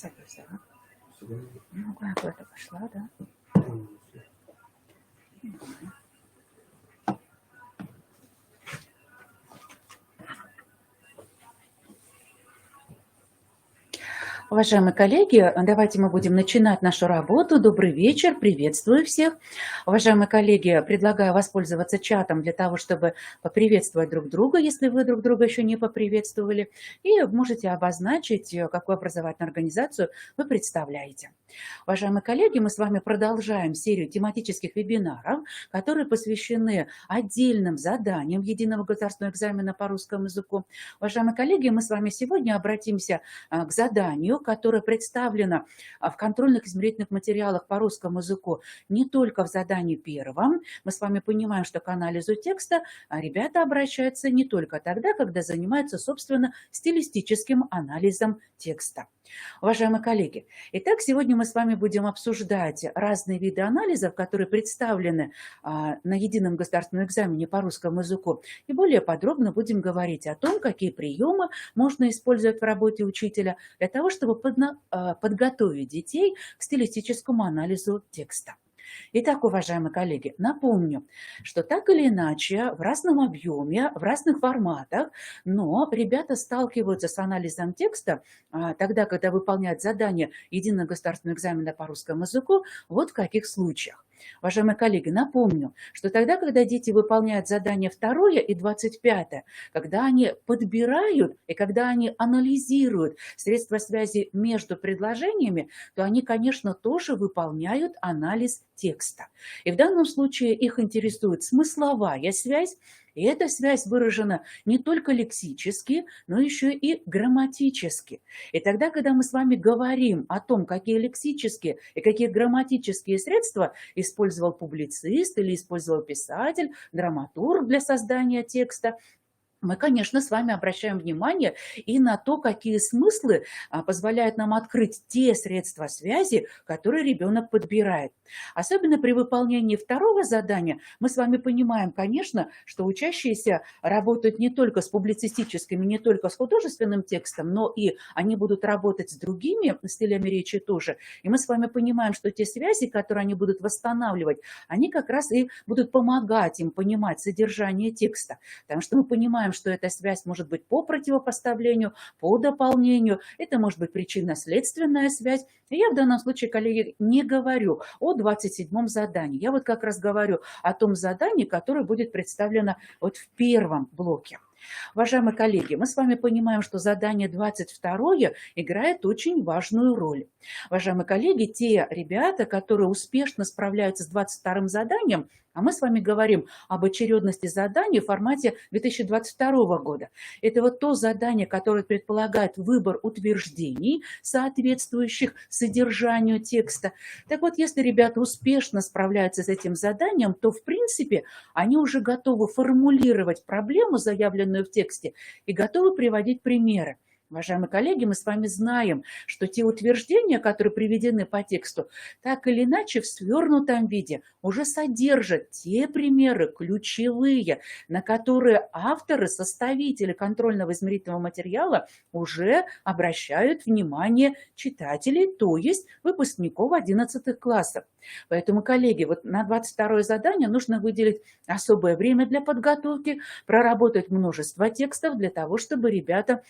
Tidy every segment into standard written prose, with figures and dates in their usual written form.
Садись, ага. Ну, куда-то пошла, да? Уважаемые коллеги, давайте мы будем начинать нашу работу. Добрый вечер, приветствую всех. Уважаемые коллеги, предлагаю воспользоваться чатом для того, чтобы поприветствовать друг друга, если вы друг друга еще не поприветствовали. И можете обозначить, какую образовательную организацию вы представляете. Уважаемые коллеги, мы с вами продолжаем серию тематических вебинаров, которые посвящены отдельным заданиям единого государственного экзамена по русскому языку. Уважаемые коллеги, мы с вами сегодня обратимся к заданию, которое представлено в контрольных измерительных материалах по русскому языку не только в задании первом. Мы с вами понимаем, что к анализу текста ребята обращаются не только тогда, когда занимаются, собственно, стилистическим анализом текста. Уважаемые коллеги, итак, сегодня мы с вами будем обсуждать разные виды анализов, которые представлены на едином государственном экзамене по русскому языку. И более подробно будем говорить о том, какие приемы можно использовать в работе учителя для того, чтобы подготовить детей к стилистическому анализу текста. Итак, уважаемые коллеги, напомню, что так или иначе, в разном объеме, в разных форматах, но ребята сталкиваются с анализом текста тогда, когда выполняют задание единого государственного экзамена по русскому языку, вот в каких случаях. Уважаемые коллеги, напомню, что тогда, когда дети выполняют задание 2 и 25, когда они подбирают и когда они анализируют средства связи между предложениями, то они, конечно, тоже выполняют анализ текста. И в данном случае их интересует смысловая связь, и эта связь выражена не только лексически, но еще и грамматически. И тогда, когда мы с вами говорим о том, какие лексические и какие грамматические средства использовал публицист или использовал писатель, драматург для создания текста, мы, конечно, с вами обращаем внимание и на то, какие смыслы позволяют нам открыть те средства связи, которые ребенок подбирает. Особенно при выполнении 2 задания мы с вами понимаем, конечно, что учащиеся работают не только с публицистическим, не только с художественным текстом, но и они будут работать с другими стилями речи тоже. И мы с вами понимаем, что те связи, которые они будут восстанавливать, они как раз и будут помогать им понимать содержание текста. Потому что мы понимаем, что эта связь может быть по противопоставлению, по дополнению, это может быть причинно-следственная связь. И я в данном случае, коллеги, не говорю о 27-м задании. Я вот как раз говорю о том задании, которое будет представлено вот в первом блоке. Уважаемые коллеги, мы с вами понимаем, что задание 22 играет очень важную роль. Уважаемые коллеги, те ребята, которые успешно справляются с 22-м заданием, а мы с вами говорим об очередности заданий в формате 2022 года. Это вот то задание, которое предполагает выбор утверждений, соответствующих содержанию текста. Так вот, если ребята успешно справляются с этим заданием, то, в принципе, они уже готовы формулировать проблему, заявленную в тексте, и готовы приводить примеры. Уважаемые коллеги, мы с вами знаем, что те утверждения, которые приведены по тексту, так или иначе в свернутом виде уже содержат те примеры ключевые, на которые авторы, составители контрольного измерительного материала уже обращают внимание читателей, то есть выпускников 11 классов. Поэтому, коллеги, вот на 22 задание нужно выделить особое время для подготовки, проработать множество текстов для того, чтобы ребята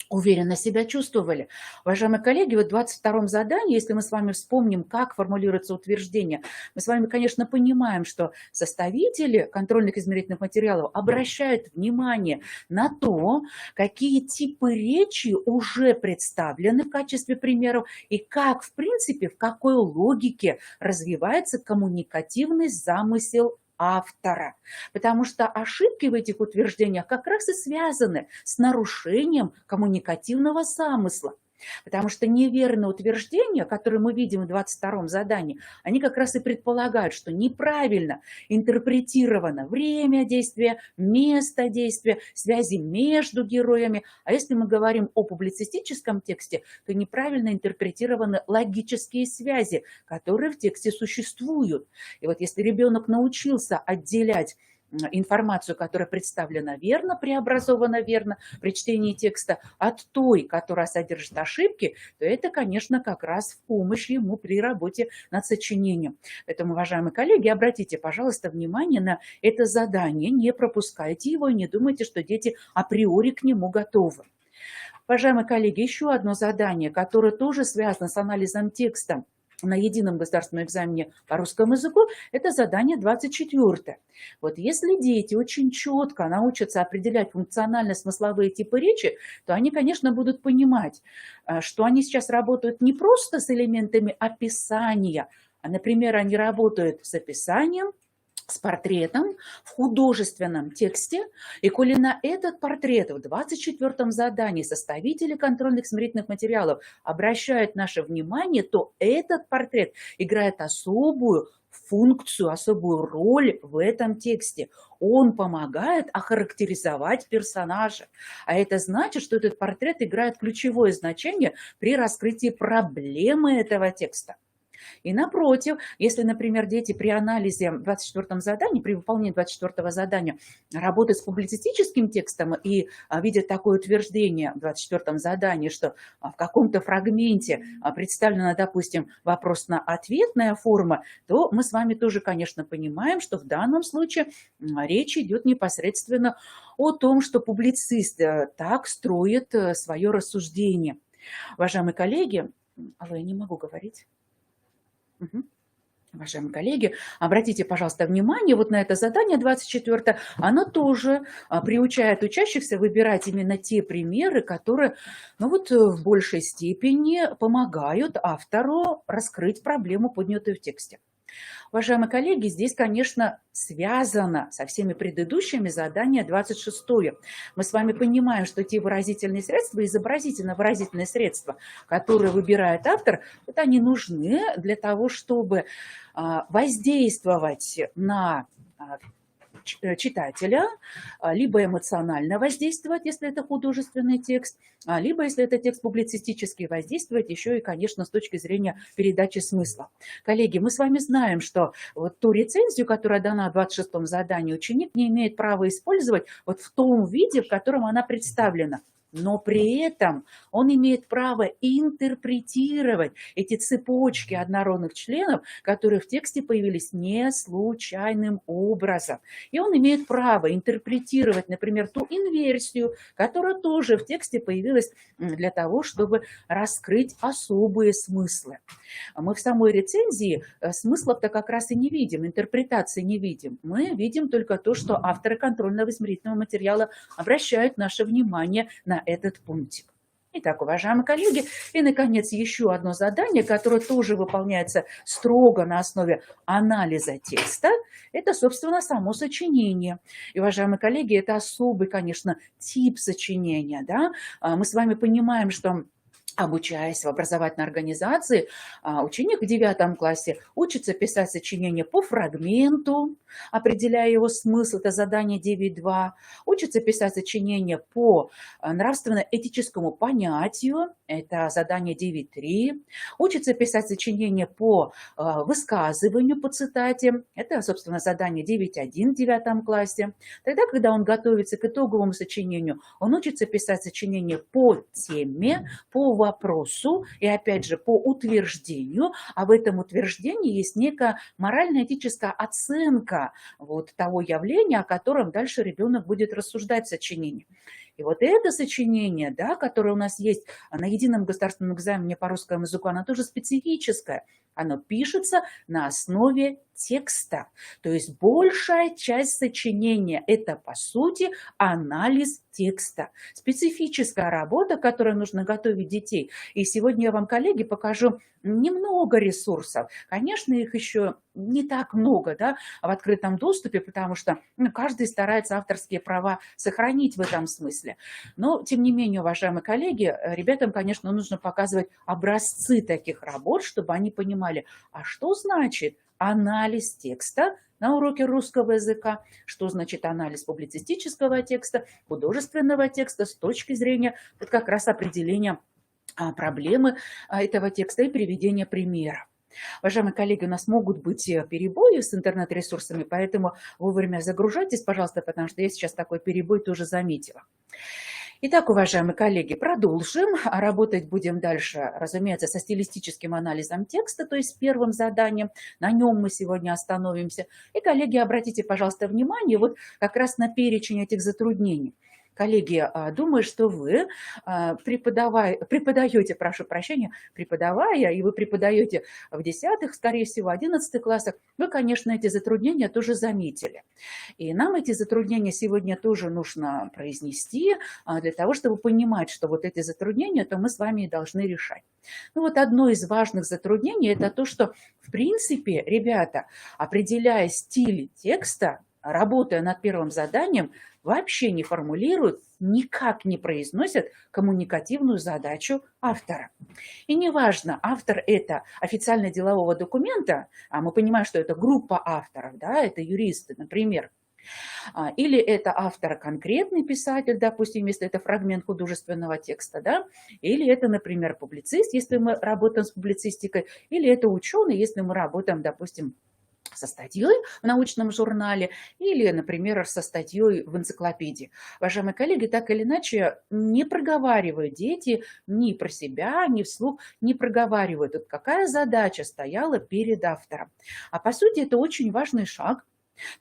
уверенно себя чувствовали. Уважаемые коллеги, вот в 22-м задании, если мы с вами вспомним, как формулируется утверждение, мы с вами, конечно, понимаем, что составители контрольных измерительных материалов обращают внимание на то, какие типы речи уже представлены в качестве примеров и как, в принципе, в какой логике развивается коммуникативный замысел автора. Потому что ошибки в этих утверждениях как раз и связаны с нарушением коммуникативного замысла. Потому что неверные утверждения, которые мы видим в 22-м задании, они как раз и предполагают, что неправильно интерпретировано время действия, место действия, связи между героями. А если мы говорим о публицистическом тексте, то неправильно интерпретированы логические связи, которые в тексте существуют. И вот если ребенок научился отделять информацию, которая представлена верно, преобразована верно при чтении текста, от той, которая содержит ошибки, то это, конечно, как раз в помощь ему при работе над сочинением. Поэтому, уважаемые коллеги, обратите, пожалуйста, внимание на это задание, не пропускайте его и не думайте, что дети априори к нему готовы. Уважаемые коллеги, еще одно задание, которое тоже связано с анализом текста на едином государственном экзамене по русскому языку, это задание 24. Вот если дети очень четко научатся определять функционально-смысловые типы речи, то они, конечно, будут понимать, что они сейчас работают не просто с элементами описания, а, например, они работают с описанием, с портретом в художественном тексте, и коли на этот портрет в 24-м задании составители контрольных смирительных материалов обращают наше внимание, то этот портрет играет особую функцию, особую роль в этом тексте. Он помогает охарактеризовать персонажа. А это значит, что этот портрет играет ключевое значение при раскрытии проблемы этого текста. И напротив, если, например, дети при анализе в 24-м задании, при выполнении 24-го задания работают с публицистическим текстом и видят такое утверждение в 24-м задании, что в каком-то фрагменте представлена, допустим, вопросно-ответная форма, то мы с вами тоже, конечно, понимаем, что в данном случае речь идет непосредственно о том, что публицист так строит свое рассуждение. Уважаемые коллеги, я не могу говорить. Уважаемые коллеги, обратите, пожалуйста, внимание вот на это задание 24. Оно тоже приучает учащихся выбирать именно те примеры, которые, в большей степени помогают автору раскрыть проблему, поднятую в тексте. Уважаемые коллеги, здесь, конечно, связано со всеми предыдущими задания 26. Мы с вами понимаем, что те выразительные средства, изобразительно-выразительные средства, которые выбирает автор, вот они нужны для того, чтобы воздействовать на читателя, либо эмоционально воздействовать, если это художественный текст, либо, если это текст публицистический, воздействовать еще и, конечно, с точки зрения передачи смысла. Коллеги, мы с вами знаем, что вот ту рецензию, которая дана в 26-м задании, ученик не имеет права использовать вот в том виде, в котором она представлена. Но при этом он имеет право интерпретировать эти цепочки однородных членов, которые в тексте появились не случайным образом. И он имеет право интерпретировать, например, ту инверсию, которая тоже в тексте появилась для того, чтобы раскрыть особые смыслы. Мы в самой рецензии смыслов-то как раз и не видим, интерпретации не видим. Мы видим только то, что авторы контрольного измерительного материала обращают наше внимание на этот пунктик. Итак, уважаемые коллеги, и, наконец, еще одно задание, которое тоже выполняется строго на основе анализа текста, это, собственно, само сочинение. И, уважаемые коллеги, это особый, конечно, тип сочинения. Да? Мы с вами понимаем, что, обучаясь в образовательной организации, ученик в 9 классе учится писать сочинение по фрагменту, определяя его смысл, это задание 9.2, учится писать сочинение по нравственно-этическому понятию, это задание 9.3, учится писать сочинение по высказыванию, по цитате, это, собственно, задание 9.1 в 9 классе. Тогда, когда он готовится к итоговому сочинению, он учится писать сочинение по теме, по вопросу и, опять же, по утверждению, а в этом утверждении есть некая морально-этическая оценка вот того явления, о котором дальше ребенок будет рассуждать в сочинении. И вот это сочинение, да, которое у нас есть на едином государственном экзамене по русскому языку, оно тоже специфическое. Оно пишется на основе текста. То есть большая часть сочинения – это, по сути, анализ текста. Специфическая работа, которую нужно готовить детей. И сегодня я вам, коллеги, покажу немного ресурсов. Конечно, их еще не так много, да, в открытом доступе, потому что каждый старается авторские права сохранить в этом смысле. Но, тем не менее, уважаемые коллеги, ребятам, конечно, нужно показывать образцы таких работ, чтобы они понимали, а что значит анализ текста на уроке русского языка, что значит анализ публицистического текста, художественного текста с точки зрения вот как раз определения проблемы этого текста и приведения примера. Уважаемые коллеги, у нас могут быть перебои с интернет-ресурсами, поэтому вовремя загружайтесь, пожалуйста, потому что я сейчас такой перебой тоже заметила. Итак, уважаемые коллеги, продолжим. Работать будем дальше, разумеется, со стилистическим анализом текста, то есть первым заданием. На нем мы сегодня остановимся. И, коллеги, обратите, пожалуйста, внимание вот как раз на перечень этих затруднений. Коллеги, думаю, что вы преподаете, прошу прощения, преподавая, и вы преподаете в 10-х, скорее всего, 11 классах, вы, конечно, эти затруднения тоже заметили. И нам эти затруднения сегодня тоже нужно произнести, для того, чтобы понимать, что вот эти затруднения, то мы с вами и должны решать. Ну вот одно из важных затруднений – это то, что, в принципе, ребята, определяя стиль текста, работая над первым заданием, вообще не формулируют, никак не произносят коммуникативную задачу автора. И неважно, автор это официально-делового документа, а мы понимаем, что это группа авторов, да, это юристы, например, или это автор конкретный писатель, допустим, если это фрагмент художественного текста, да, или это, например, публицист, если мы работаем с публицистикой, или это ученый, если мы работаем, допустим, со статьей в научном журнале или, например, со статьей в энциклопедии. Уважаемые коллеги, так или иначе не проговаривают дети ни про себя, ни вслух, не проговаривают, вот какая задача стояла перед автором. А по сути это очень важный шаг,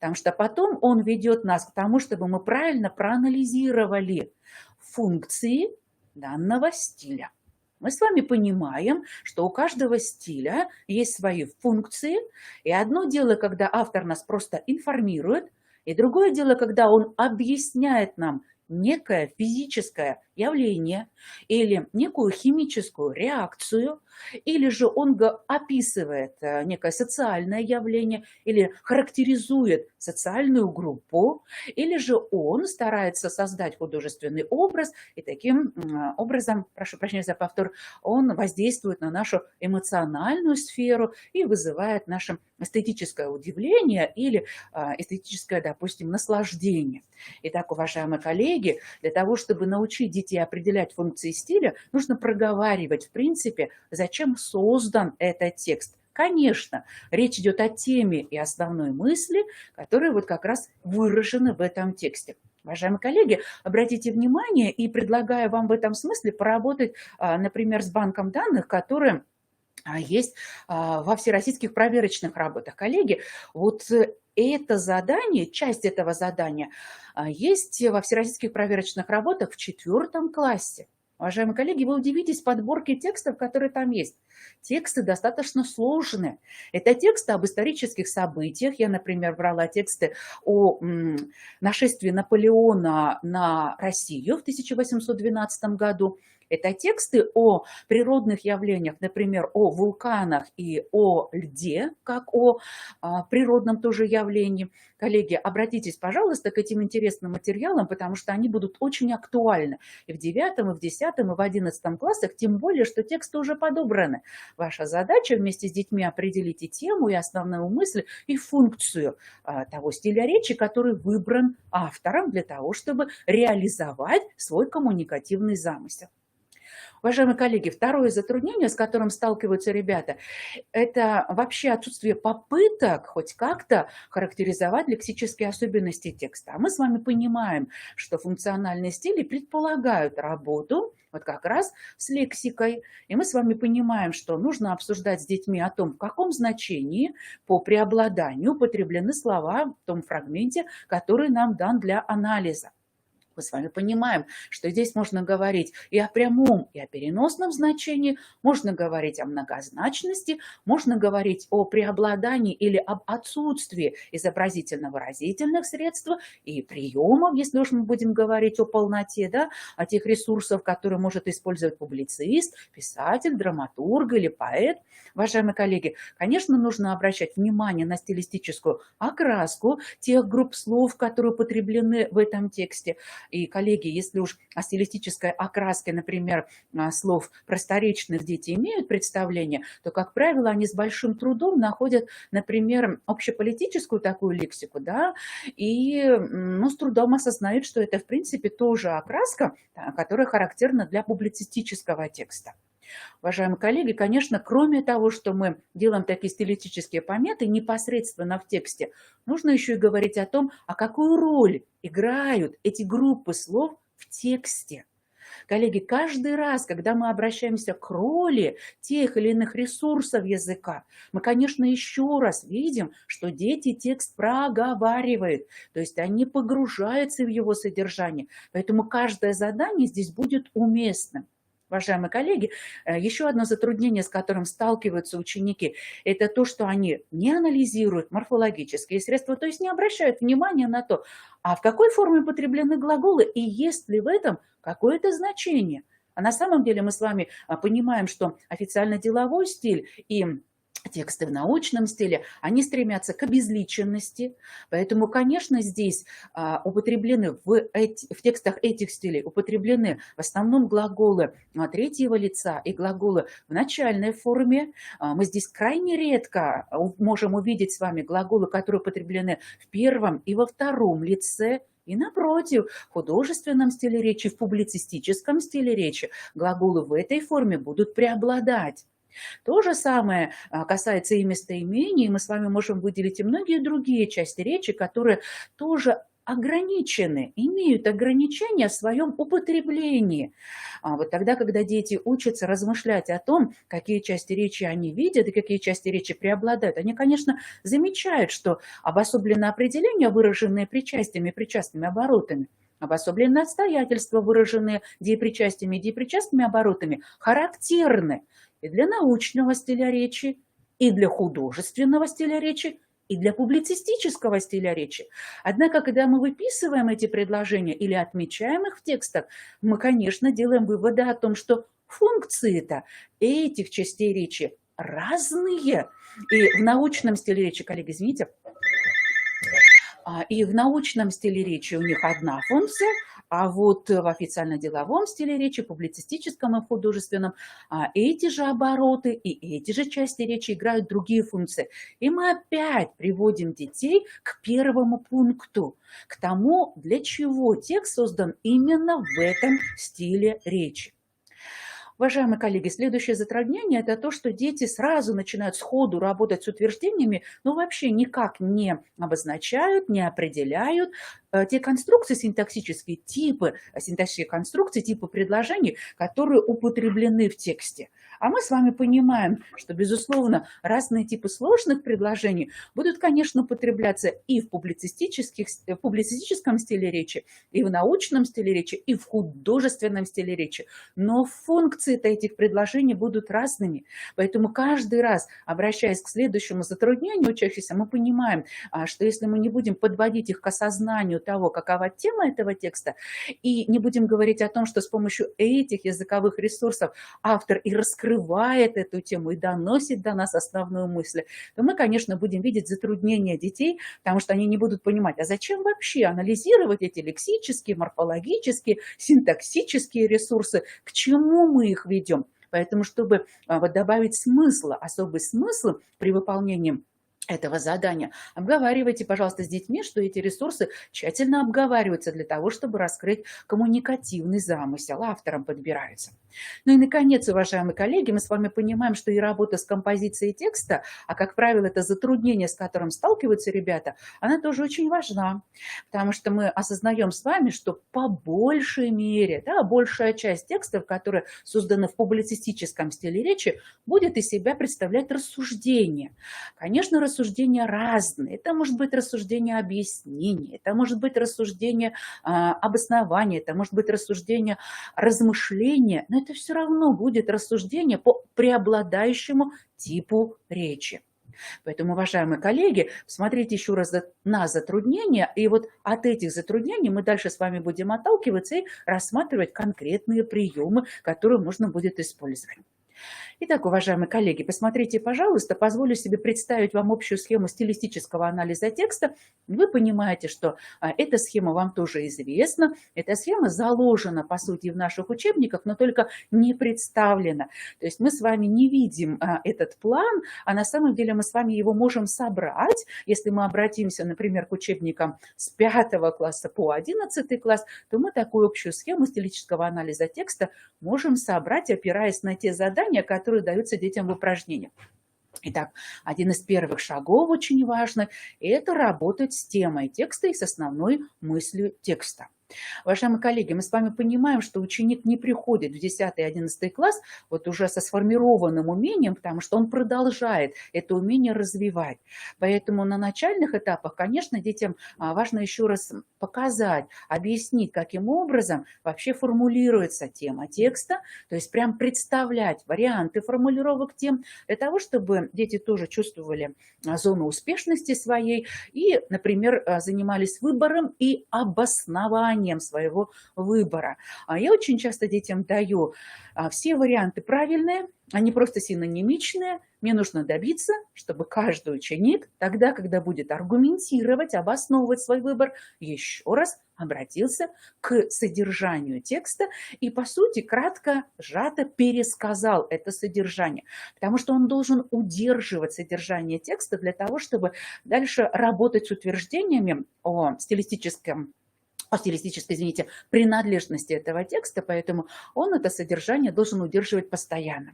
потому что потом он ведет нас к тому, чтобы мы правильно проанализировали функции данного стиля. Мы с вами понимаем, что у каждого стиля есть свои функции, и одно дело, когда автор нас просто информирует, и другое дело, когда он объясняет нам некое физическое явление или некую химическую реакцию, или же он описывает некое социальное явление, или характеризует социальную группу, или же он старается создать художественный образ, и таким образом, прошу прощения за повтор, он воздействует на нашу эмоциональную сферу и вызывает наше эстетическое удивление или эстетическое, допустим, наслаждение. Итак, уважаемые коллеги, для того, чтобы научить детей определять функции стиля, нужно проговаривать, в принципе, зачем создан этот текст. Конечно, речь идет о теме и основной мысли, которые вот как раз выражены в этом тексте. Уважаемые коллеги, обратите внимание и предлагаю вам в этом смысле поработать, например, с банком данных, которые есть во всероссийских проверочных работах. Коллеги, вот это задание, часть этого задания есть во всероссийских проверочных работах в 4 классе. Уважаемые коллеги, вы удивитесь подборке текстов, которые там есть. Тексты достаточно сложные. Это тексты об исторических событиях. Я, например, брала тексты о нашествии Наполеона на Россию в 1812 году. Это тексты о природных явлениях, например, о вулканах и о льде, как о природном тоже явлении. Коллеги, обратитесь, пожалуйста, к этим интересным материалам, потому что они будут очень актуальны и в 9, и в 10, и в 11 классах, тем более, что тексты уже подобраны. Ваша задача вместе с детьми определить и тему, и основную мысль, и функцию того стиля речи, который выбран автором для того, чтобы реализовать свой коммуникативный замысел. Уважаемые коллеги, второе затруднение, с которым сталкиваются ребята, это вообще отсутствие попыток хоть как-то характеризовать лексические особенности текста. А мы с вами понимаем, что функциональные стили предполагают работу вот как раз с лексикой. И мы с вами понимаем, что нужно обсуждать с детьми о том, в каком значении по преобладанию употреблены слова в том фрагменте, который нам дан для анализа. Мы с вами понимаем, что здесь можно говорить и о прямом, и о переносном значении, можно говорить о многозначности, можно говорить о преобладании или об отсутствии изобразительно-выразительных средств и приемов, если уж мы будем говорить о полноте, да, о тех ресурсах, которые может использовать публицист, писатель, драматург или поэт. Уважаемые коллеги, конечно, нужно обращать внимание на стилистическую окраску тех групп слов, которые употреблены в этом тексте. И, коллеги, если уж о стилистической окраске, например, слов просторечных дети имеют представление, то, как правило, они с большим трудом находят, например, общеполитическую такую лексику, да, и с трудом осознают, что это, в принципе, тоже окраска, которая характерна для публицистического текста. Уважаемые коллеги, конечно, кроме того, что мы делаем такие стилистические пометы непосредственно в тексте, нужно еще и говорить о том, а какую роль играют эти группы слов в тексте. Коллеги, каждый раз, когда мы обращаемся к роли тех или иных ресурсов языка, мы, конечно, еще раз видим, что дети текст проговаривают, то есть они погружаются в его содержание. Поэтому каждое задание здесь будет уместным. Уважаемые коллеги, еще одно затруднение, с которым сталкиваются ученики, это то, что они не анализируют морфологические средства, то есть не обращают внимания на то, а в какой форме употреблены глаголы и есть ли в этом какое-то значение. А на самом деле мы с вами понимаем, что официально-деловой стиль и тексты в научном стиле, они стремятся к обезличенности, поэтому, конечно, здесь употреблены в текстах этих стилей, употреблены в основном глаголы третьего лица и глаголы в начальной форме. Мы здесь крайне редко можем увидеть с вами глаголы, которые употреблены в первом и во втором лице. И напротив, в художественном стиле речи, в публицистическом стиле речи глаголы в этой форме будут преобладать. То же самое касается и местоимений, мы с вами можем выделить и многие другие части речи, которые тоже ограничены, имеют ограничения в своем употреблении. Вот тогда, когда дети учатся размышлять о том, какие части речи они видят и какие части речи преобладают, они, конечно, замечают, что обособленные определения, выраженные причастиями и причастными оборотами, обособленные обстоятельства, выраженные деепричастиями и деепричастными оборотами, характерны и для научного стиля речи, и для художественного стиля речи, и для публицистического стиля речи. Однако, когда мы выписываем эти предложения или отмечаем их в текстах, мы, конечно, делаем выводы о том, что функции-то этих частей речи разные. И в научном стиле речи, коллеги, извините, и в научном стиле речи у них одна функция, а вот в официально-деловом стиле речи, публицистическом и художественном, эти же обороты и эти же части речи играют другие функции. И мы опять приводим детей к первому пункту, к тому, для чего текст создан именно в этом стиле речи. Уважаемые коллеги, следующее затруднение – это то, что дети сразу начинают сходу работать с утверждениями, но вообще никак не обозначают, не определяют те конструкции синтаксические, типы синтаксических конструкций, типы предложений, которые употреблены в тексте. А мы с вами понимаем, что, безусловно, разные типы сложных предложений будут, конечно, употребляться и в публицистическом стиле речи, и в научном стиле речи, и в художественном стиле речи. Но функции этих предложений будут разными. Поэтому каждый раз, обращаясь к следующему затруднению учащихся, мы понимаем, что если мы не будем подводить их к осознанию того, какова тема этого текста, и не будем говорить о том, что с помощью этих языковых ресурсов автор и раскрывает эту тему, и доносит до нас основную мысль, то мы, конечно, будем видеть затруднения детей, потому что они не будут понимать, а зачем вообще анализировать эти лексические, морфологические, синтаксические ресурсы, к чему мы их ведем. Поэтому, чтобы добавить смысла, особый смысл при выполнении этого задания, обговаривайте, пожалуйста, с детьми, что эти ресурсы тщательно обговариваются для того, чтобы раскрыть коммуникативный замысел, автором подбираются. Ну и, наконец, уважаемые коллеги, мы с вами понимаем, что и работа с композицией текста, а, как правило, это затруднение, с которым сталкиваются ребята, она тоже очень важна, потому что мы осознаем с вами, что по большей мере, большая часть текстов, которые созданы в публицистическом стиле речи, будет из себя представлять рассуждение. Конечно, рассуждения разные. Это может быть рассуждение объяснения, это может быть рассуждение обоснования, это может быть рассуждение размышления, но это все равно будет рассуждение по преобладающему типу речи. Поэтому, уважаемые коллеги, смотрите еще раз на затруднения, и вот от этих затруднений мы дальше с вами будем отталкиваться и рассматривать конкретные приемы, которые можно будет использовать. Итак, уважаемые коллеги, посмотрите, пожалуйста, позволю себе представить вам общую схему стилистического анализа текста. Вы понимаете, что эта схема вам тоже известна. Эта схема заложена, по сути, в наших учебниках, но только не представлена. То есть мы с вами не видим этот план, а на самом деле мы с вами его можем собрать. Если мы обратимся, например, к учебникам с 5 класса по 11 класс, то мы такую общую схему стилистического анализа текста можем собрать, опираясь на те задания, которые даются детям в упражнениях. Итак, один из первых шагов очень важный – это работать с темой текста и с основной мыслью текста. Уважаемые коллеги, мы с вами понимаем, что ученик не приходит в 10-11 класс вот уже со сформированным умением, потому что он продолжает это умение развивать. Поэтому на начальных этапах, конечно, детям важно еще раз показать, объяснить, каким образом вообще формулируется тема текста, то есть прям представлять варианты формулировок тем, для того, чтобы дети тоже чувствовали зону успешности своей и, например, занимались выбором и обоснованием своего выбора. Я очень часто детям даю все варианты правильные, они просто синонимичные. Мне нужно добиться, чтобы каждый ученик тогда, когда будет аргументировать, обосновывать свой выбор, еще раз обратился к содержанию текста и, по сути, кратко, сжато пересказал это содержание. Потому что он должен удерживать содержание текста для того, чтобы дальше работать с утверждениями о стилистической, извините, принадлежности этого текста, поэтому он это содержание должен удерживать постоянно.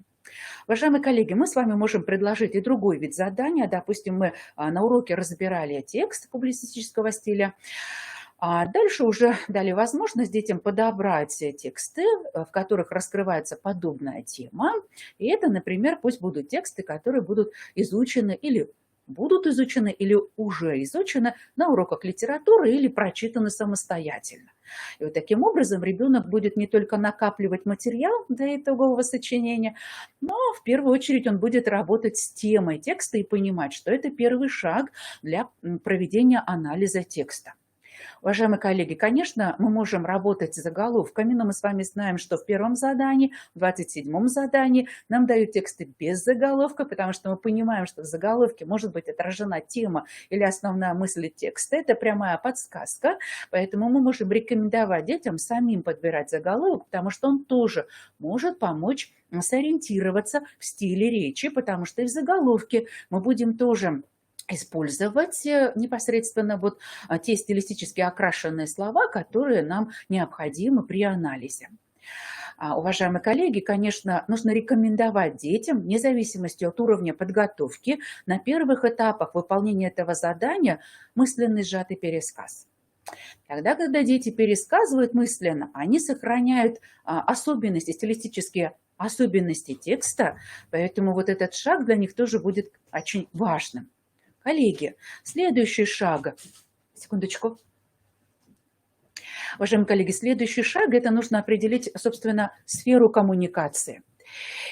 Уважаемые коллеги, мы с вами можем предложить и другой вид задания. Допустим, мы на уроке разбирали текст публицистического стиля. А дальше уже дали возможность детям подобрать тексты, в которых раскрывается подобная тема. И это, например, пусть будут тексты, которые будут изучены или уже изучены на уроках литературы или прочитаны самостоятельно. И вот таким образом ребенок будет не только накапливать материал для итогового сочинения, но в первую очередь он будет работать с темой текста и понимать, что это первый шаг для проведения анализа текста. Уважаемые коллеги, конечно, мы можем работать с заголовками, но мы с вами знаем, что в первом задании, в 27-м задании нам дают тексты без заголовка, потому что мы понимаем, что в заголовке может быть отражена тема или основная мысль текста. Это прямая подсказка, поэтому мы можем рекомендовать детям самим подбирать заголовок, потому что он тоже может помочь сориентироваться в стиле речи, потому что и в заголовке мы будем тоже использовать непосредственно вот те стилистически окрашенные слова, которые нам необходимы при анализе. Уважаемые коллеги, конечно, нужно рекомендовать детям, вне зависимости от уровня подготовки, на первых этапах выполнения этого задания мысленный сжатый пересказ. Тогда, когда дети пересказывают мысленно, они сохраняют особенности, стилистические особенности текста, поэтому вот этот шаг для них тоже будет очень важным. Коллеги, следующий шаг. Секундочку. Уважаемые коллеги, следующий шаг – это нужно определить, собственно, сферу коммуникации.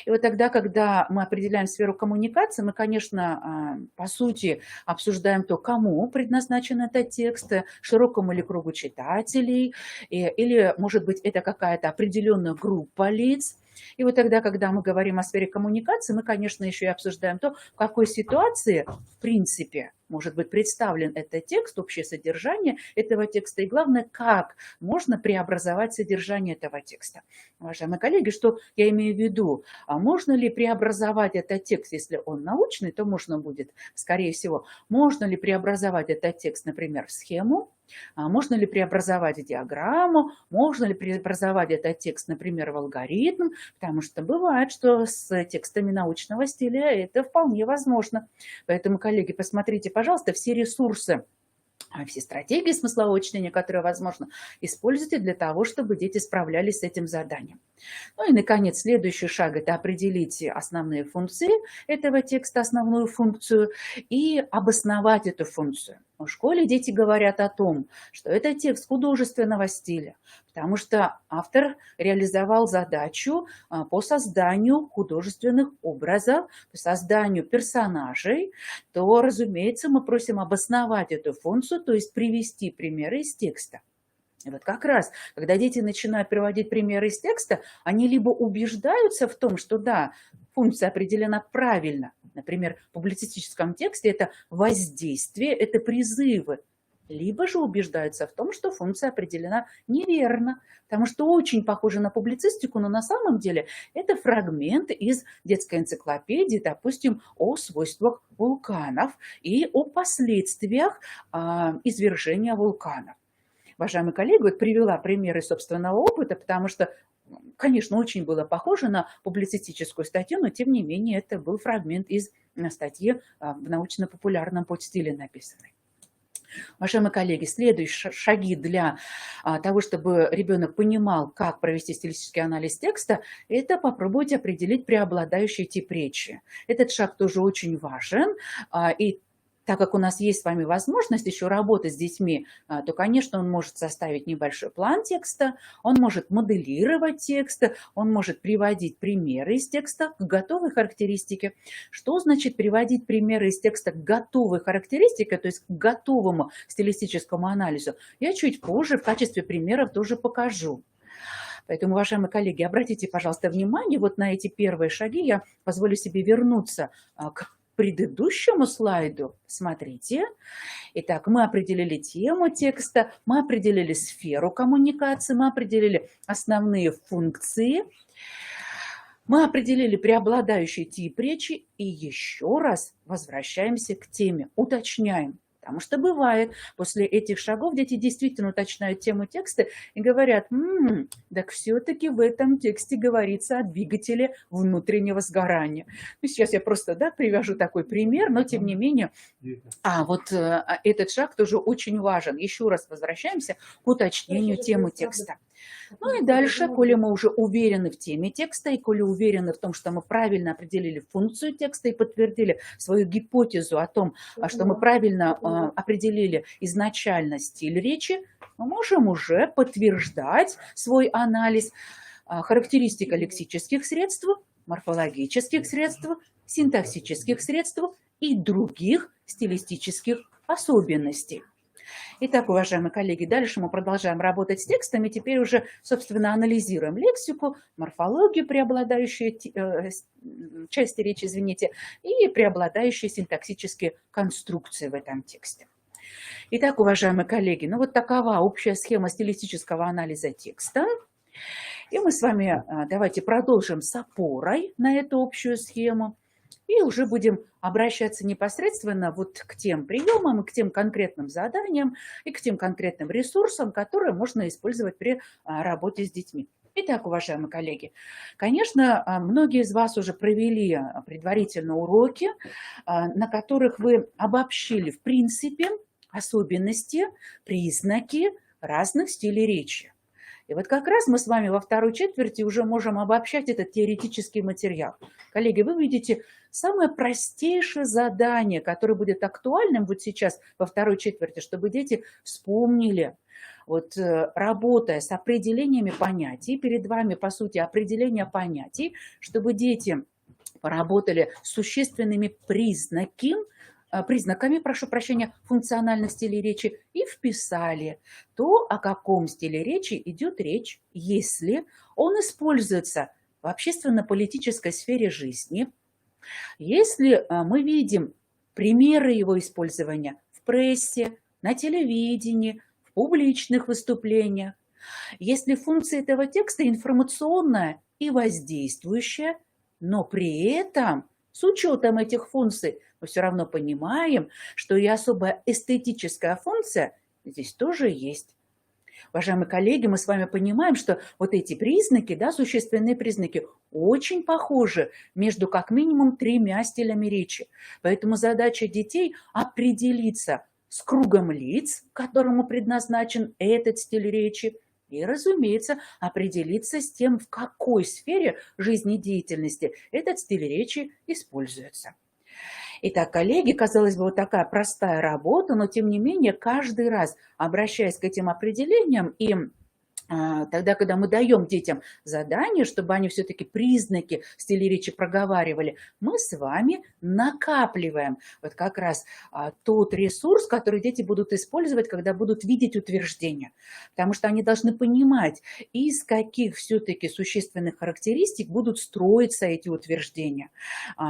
И вот тогда, когда мы определяем сферу коммуникации, мы, конечно, по сути обсуждаем то, кому предназначен этот текст, широкому или кругу читателей, или, может быть, это какая-то определенная группа лиц. И вот тогда, когда мы говорим о сфере коммуникации, мы, конечно, еще и обсуждаем то, в какой ситуации, в принципе, может быть представлен этот текст, общее содержание этого текста, и главное, как можно преобразовать содержание этого текста. Уважаемые коллеги, что я имею в виду? А можно ли преобразовать этот текст, если он научный, то можно будет, скорее всего, можно ли преобразовать этот текст, например, в схему, можно ли преобразовать диаграмму, можно ли преобразовать этот текст, например, в алгоритм, потому что бывает, что с текстами научного стиля это вполне возможно. Поэтому, коллеги, посмотрите, пожалуйста, все ресурсы, все стратегии смыслового чтения, которые возможно, используйте для того, чтобы дети справлялись с этим заданием. Ну и, наконец, следующий шаг – это определить основные функции этого текста, основную функцию, и обосновать эту функцию. В школе дети говорят о том, что это текст художественного стиля, потому что автор реализовал задачу по созданию художественных образов, по созданию персонажей, то, разумеется, мы просим обосновать эту функцию, то есть привести примеры из текста. И вот как раз, когда дети начинают приводить примеры из текста, они либо убеждаются в том, что да, функция определена правильно, например, в публицистическом тексте это воздействие, это призывы, либо же убеждаются в том, что функция определена неверно, потому что очень похоже на публицистику, но на самом деле это фрагмент из детской энциклопедии, допустим, о свойствах вулканов и о последствиях извержения вулканов. Уважаемый коллега, вот привела примеры собственного опыта, потому что, конечно, очень было похоже на публицистическую статью, но тем не менее это был фрагмент из статьи в научно-популярном подстиле написанной. Уважаемые коллеги, следующие шаги для того, чтобы ребенок понимал, как провести стилистический анализ текста, это попробовать определить преобладающий тип речи. Этот шаг тоже очень важен, и так как у нас есть с вами возможность еще работать с детьми, то, конечно, он может составить небольшой план текста, он может моделировать текст, он может приводить примеры из текста к готовой характеристике. Что значит приводить примеры из текста к готовой характеристике, то есть к готовому стилистическому анализу? Я чуть позже в качестве примеров тоже покажу. Поэтому, уважаемые коллеги, обратите, пожалуйста, внимание вот на эти первые шаги. Я позволю себе вернуться к предыдущему слайду. Смотрите. Итак, мы определили тему текста, мы определили сферу коммуникации, мы определили основные функции, мы определили преобладающий тип речи и еще раз возвращаемся к теме, уточняем. Потому что бывает, после этих шагов дети действительно уточняют тему текста и говорят, так все-таки в этом тексте говорится о двигателе внутреннего сгорания. Ну, сейчас я просто привяжу такой пример, но тем не менее, этот шаг тоже очень важен. Еще раз возвращаемся к уточнению темы текста. Ну и дальше, коли мы уже уверены в теме текста, и коли уверены в том, что мы правильно определили функцию текста и подтвердили свою гипотезу о том, что мы правильно определили изначально стиль речи, мы можем уже подтверждать свой анализ характеристика лексических средств, морфологических средств, синтаксических средств и других стилистических особенностей. Итак, уважаемые коллеги, дальше мы продолжаем работать с текстами. Теперь уже, собственно, анализируем лексику, морфологию, преобладающие части речи, и преобладающие синтаксические конструкции в этом тексте. Итак, уважаемые коллеги, вот такова общая схема стилистического анализа текста. И мы с вами давайте продолжим с опорой на эту общую схему. И уже будем обращаться непосредственно к тем приемам, и к тем конкретным заданиям, и к тем конкретным ресурсам, которые можно использовать при работе с детьми. Итак, уважаемые коллеги, конечно, многие из вас уже провели предварительно уроки, на которых вы обобщили, в принципе, особенности, признаки разных стилей речи. И вот как раз мы с вами во второй четверти уже можем обобщать этот теоретический материал. Коллеги, вы видите самое простейшее задание, которое будет актуальным сейчас во второй четверти, чтобы дети вспомнили, работая с определениями понятий, перед вами, по сути, определение понятий, чтобы дети поработали с существенными признаками, функциональных стилей речи и вписали то, о каком стиле речи идет речь, если он используется в общественно-политической сфере жизни, если мы видим примеры его использования в прессе, на телевидении, в публичных выступлениях, если функция этого текста информационная и воздействующая, но при этом с учетом этих функций мы все равно понимаем, что и особая эстетическая функция здесь тоже есть. Уважаемые коллеги, мы с вами понимаем, что эти признаки, существенные признаки, очень похожи между как минимум 3 стилями речи. Поэтому задача детей определиться с кругом лиц, которому предназначен этот стиль речи, и, разумеется, определиться с тем, в какой сфере жизнедеятельности этот стиль речи используется. Итак, коллеги, казалось бы, такая простая работа, но тем не менее каждый раз, обращаясь к этим определениям и Тогда, когда мы даем детям задание, чтобы они все-таки признаки стиля речи проговаривали, мы с вами накапливаем вот как раз тот ресурс, который дети будут использовать, когда будут видеть утверждения. Потому что они должны понимать, из каких все-таки существенных характеристик будут строиться эти утверждения.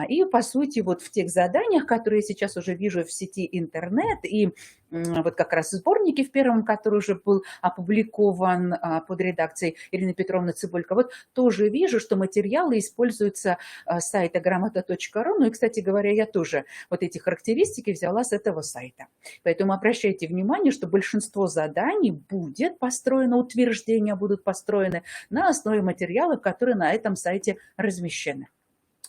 И, по сути, вот в тех заданиях, которые я сейчас уже вижу в сети интернет, и вот как раз сборники в первом, который уже был опубликован под редакцией Ирины Петровны Цыбулько, вот тоже вижу, что материалы используются с сайта грамота.ру. Ну и, кстати говоря, я тоже вот эти характеристики взяла с этого сайта. Поэтому обращайте внимание, что большинство заданий будет построено, утверждения будут построены на основе материалов, которые на этом сайте размещены.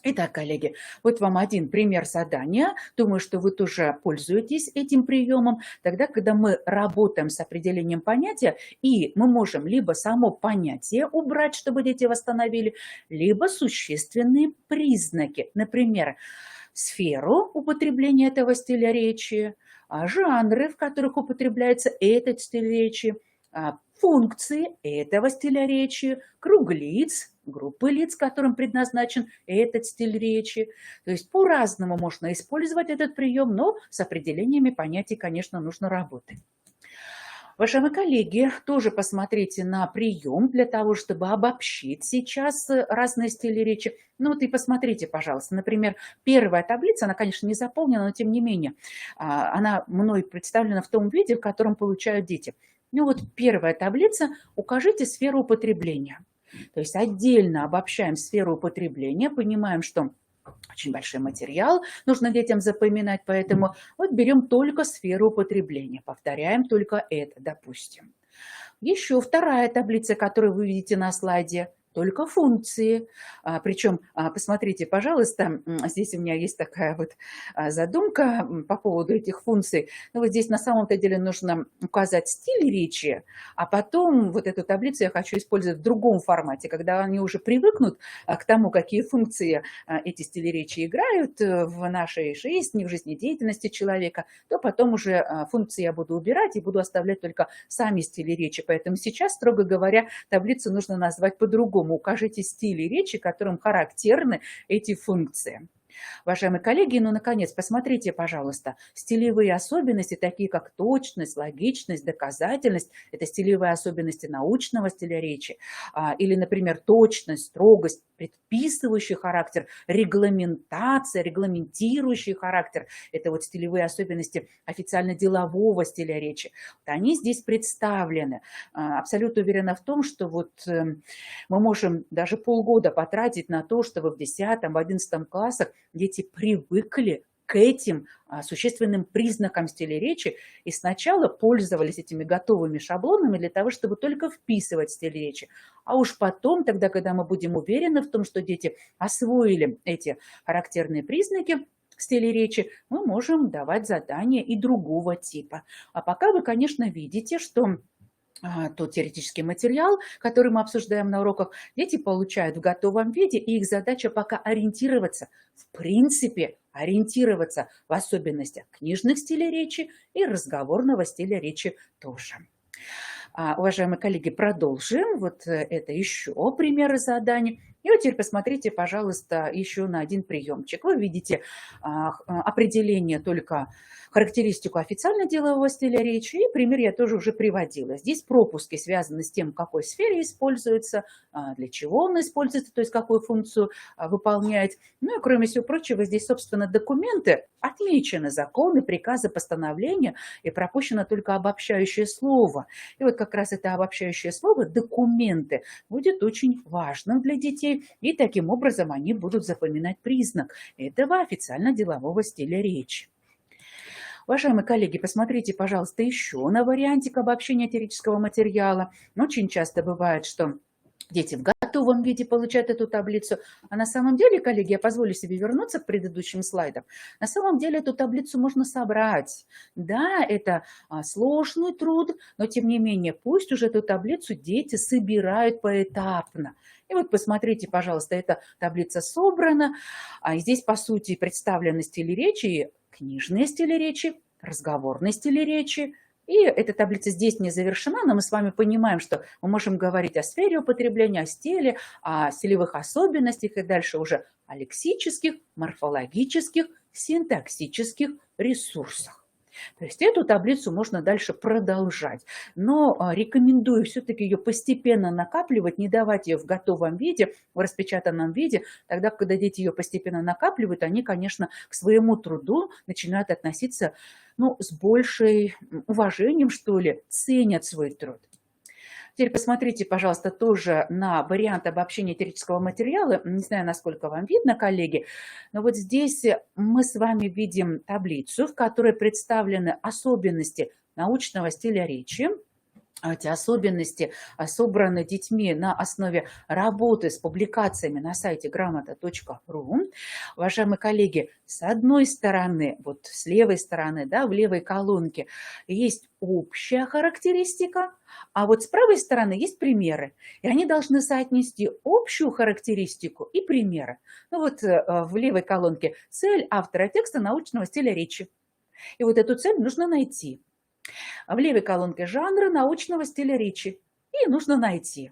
Итак, коллеги, вот вам один пример задания. Думаю, что вы тоже пользуетесь этим приемом. Тогда, когда мы работаем с определением понятия, и мы можем либо само понятие убрать, чтобы дети восстановили, либо существенные признаки. Например, сферу употребления этого стиля речи, жанры, в которых употребляется этот стиль речи, функции этого стиля речи, круг лиц, группы лиц, которым предназначен этот стиль речи. То есть по-разному можно использовать этот прием, но с определениями понятий, конечно, нужно работать. Уважаемые коллеги, тоже посмотрите на прием для того, чтобы обобщить сейчас разные стили речи. Ну вот и посмотрите, пожалуйста, например, первая таблица, она, конечно, не заполнена, но тем не менее, она мной представлена в том виде, в котором получают дети. Ну вот первая таблица, укажите сферу употребления. То есть отдельно обобщаем сферу употребления, понимаем, что очень большой материал нужно детям запоминать, поэтому вот берем только сферу употребления, повторяем только это, допустим. Еще вторая таблица, которую вы видите на слайде, только функции. Причем, посмотрите, пожалуйста, здесь у меня есть такая вот задумка по поводу этих функций. Ну, вот здесь на самом-то деле нужно указать стиль речи, а потом вот эту таблицу я хочу использовать в другом формате, когда они уже привыкнут к тому, какие функции эти стили речи играют в нашей жизни, в жизнедеятельности человека, то потом уже функции я буду убирать и буду оставлять только сами стили речи. Поэтому сейчас, строго говоря, таблицу нужно назвать по-другому. Укажите стили речи, которым характерны эти функции. Уважаемые коллеги, ну, наконец, посмотрите, пожалуйста, стилевые особенности, такие как точность, логичность, доказательность, это стилевые особенности научного стиля речи, или, например, точность, строгость, предписывающий характер, регламентация, регламентирующий характер, это вот стилевые особенности официально-делового стиля речи. Вот они здесь представлены. Абсолютно уверена в том, что вот мы можем даже полгода потратить на то, чтобы в 10-м, в 11 классах дети привыкли к этим существенным признакам стиля речи и сначала пользовались этими готовыми шаблонами для того, чтобы только вписывать стиль речи. А уж потом, тогда, когда мы будем уверены в том, что дети освоили эти характерные признаки стиля речи, мы можем давать задания и другого типа. А пока вы, конечно, видите, что тот теоретический материал, который мы обсуждаем на уроках, дети получают в готовом виде, и их задача пока ориентироваться, в принципе, ориентироваться в особенностях книжных стилей речи и разговорного стиля речи тоже. Уважаемые коллеги, продолжим. Вот это еще примеры заданий. И вот теперь посмотрите, пожалуйста, еще на один приемчик. Вы видите определение только характеристику официально-делового стиля речи, и пример я тоже уже приводила. Здесь пропуски связаны с тем, в какой сфере используется, для чего он используется, то есть какую функцию выполняет. Ну и кроме всего прочего, здесь, собственно, документы отмечены, законы, приказы, постановления, и пропущено только обобщающее слово. И вот как раз это обобщающее слово «документы» будет очень важным для детей, и таким образом они будут запоминать признак этого официально-делового стиля речи. Уважаемые коллеги, посмотрите, пожалуйста, еще на вариантик обобщения теоретического материала. Очень часто бывает, что дети в готовом виде получают эту таблицу. А на самом деле, коллеги, я позволю себе вернуться к предыдущим слайдам. На самом деле эту таблицу можно собрать. Да, это сложный труд, но тем не менее, пусть уже эту таблицу дети собирают поэтапно. И вот посмотрите, пожалуйста, эта таблица собрана. Здесь, по сути, представлены стили речи, книжные стили речи, разговорные стили речи, И эта таблица здесь не завершена, но мы с вами понимаем, что мы можем говорить о сфере употребления, о стиле, о стилевых особенностях и дальше уже о лексических, морфологических, синтаксических ресурсах. То есть эту таблицу можно дальше продолжать, но рекомендую все-таки ее постепенно накапливать, не давать ее в готовом виде, в распечатанном виде. Тогда, когда дети ее постепенно накапливают, они, конечно, к своему труду начинают относиться, ну, с большим уважением, что ли, ценят свой труд. Теперь посмотрите, пожалуйста, тоже на вариант обобщения теоретического материала. Не знаю, насколько вам видно, коллеги, но вот здесь мы с вами видим таблицу, в которой представлены особенности научного стиля речи. Эти особенности собраны детьми на основе работы с публикациями на сайте грамота.ру. Уважаемые коллеги, с одной стороны, вот с левой стороны, да, в левой колонке есть общая характеристика, а вот с правой стороны есть примеры. И они должны соотнести общую характеристику и примеры. Ну вот в левой колонке цель автора текста научного стиля речи. И вот эту цель нужно найти. В левой колонке жанра научного стиля речи. И нужно найти.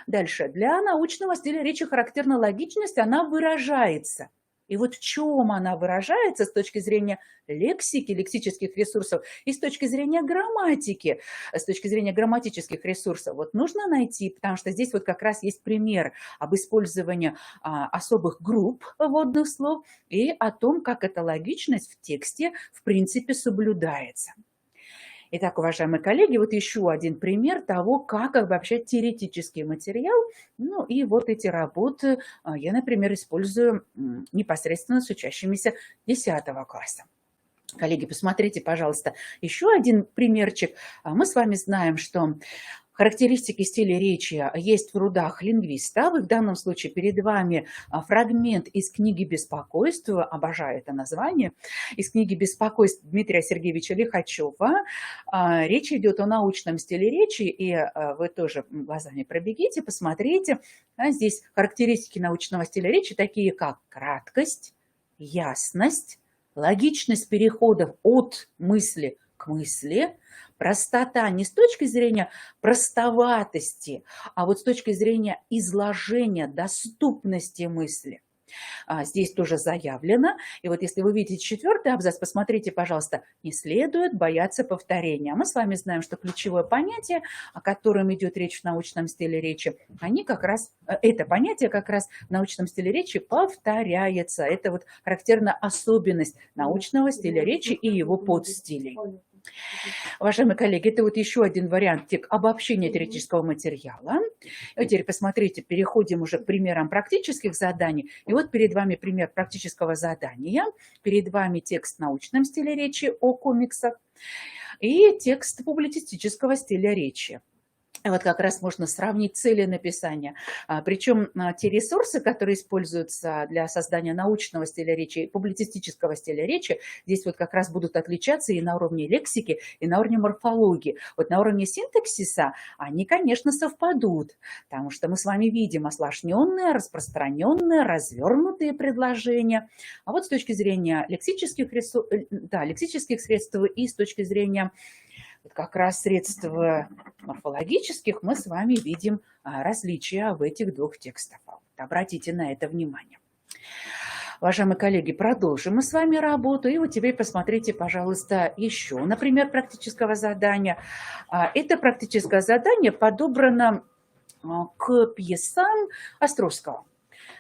Дальше. Для научного стиля речи характерна логичность, она выражается. И вот в чем она выражается с точки зрения лексики, лексических ресурсов и с точки зрения грамматики, с точки зрения грамматических ресурсов. Вот нужно найти, потому что здесь вот как раз есть пример об использовании особых групп вводных слов и о том, как эта логичность в тексте в принципе соблюдается. Итак, уважаемые коллеги, вот еще один пример того, как обобщать теоретический материал. Ну и вот эти работы я, например, использую непосредственно с учащимися 10 класса. Коллеги, посмотрите, пожалуйста, еще один примерчик. Мы с вами знаем, что характеристики стиля речи есть в трудах лингвиста. В данном случае перед вами фрагмент из книги «Беспокойство». Обожаю это название. Из книги «Беспокойство» Дмитрия Сергеевича Лихачева. Речь идет о научном стиле речи. И вы тоже глазами пробегите, посмотрите. Здесь характеристики научного стиля речи такие, как краткость, ясность, логичность переходов от мысли к мысли, простота не с точки зрения простоватости, а вот с точки зрения изложения, доступности мысли. Здесь тоже заявлено. И вот если вы видите 4-й абзац, посмотрите, пожалуйста, не следует бояться повторения. Мы с вами знаем, что ключевое понятие, о котором идет речь в научном стиле речи, это понятие как раз в научном стиле речи повторяется. Это вот характерная особенность научного стиля речи и его подстилей. Уважаемые коллеги, это вот еще один вариант обобщения теоретического материала. И теперь посмотрите, переходим уже к примерам практических заданий. И вот перед вами пример практического задания. Перед вами текст в научном стиле речи о комиксах и текст публицистического стиля речи. Вот как раз можно сравнить цели написания. Причем те ресурсы, которые используются для создания научного стиля речи, публицистического стиля речи, здесь вот как раз будут отличаться и на уровне лексики, и на уровне морфологии. Вот на уровне синтаксиса они, конечно, совпадут, потому что мы с вами видим осложненные, распространенные, развернутые предложения. А вот с точки зрения лексических средств и с точки зрения вот как раз средств морфологических мы с вами видим различия в этих двух текстах. Обратите на это внимание. Уважаемые коллеги, продолжим мы с вами работу. И вот теперь посмотрите, пожалуйста, еще, например, практического задания. Это практическое задание подобрано к пьесам Островского.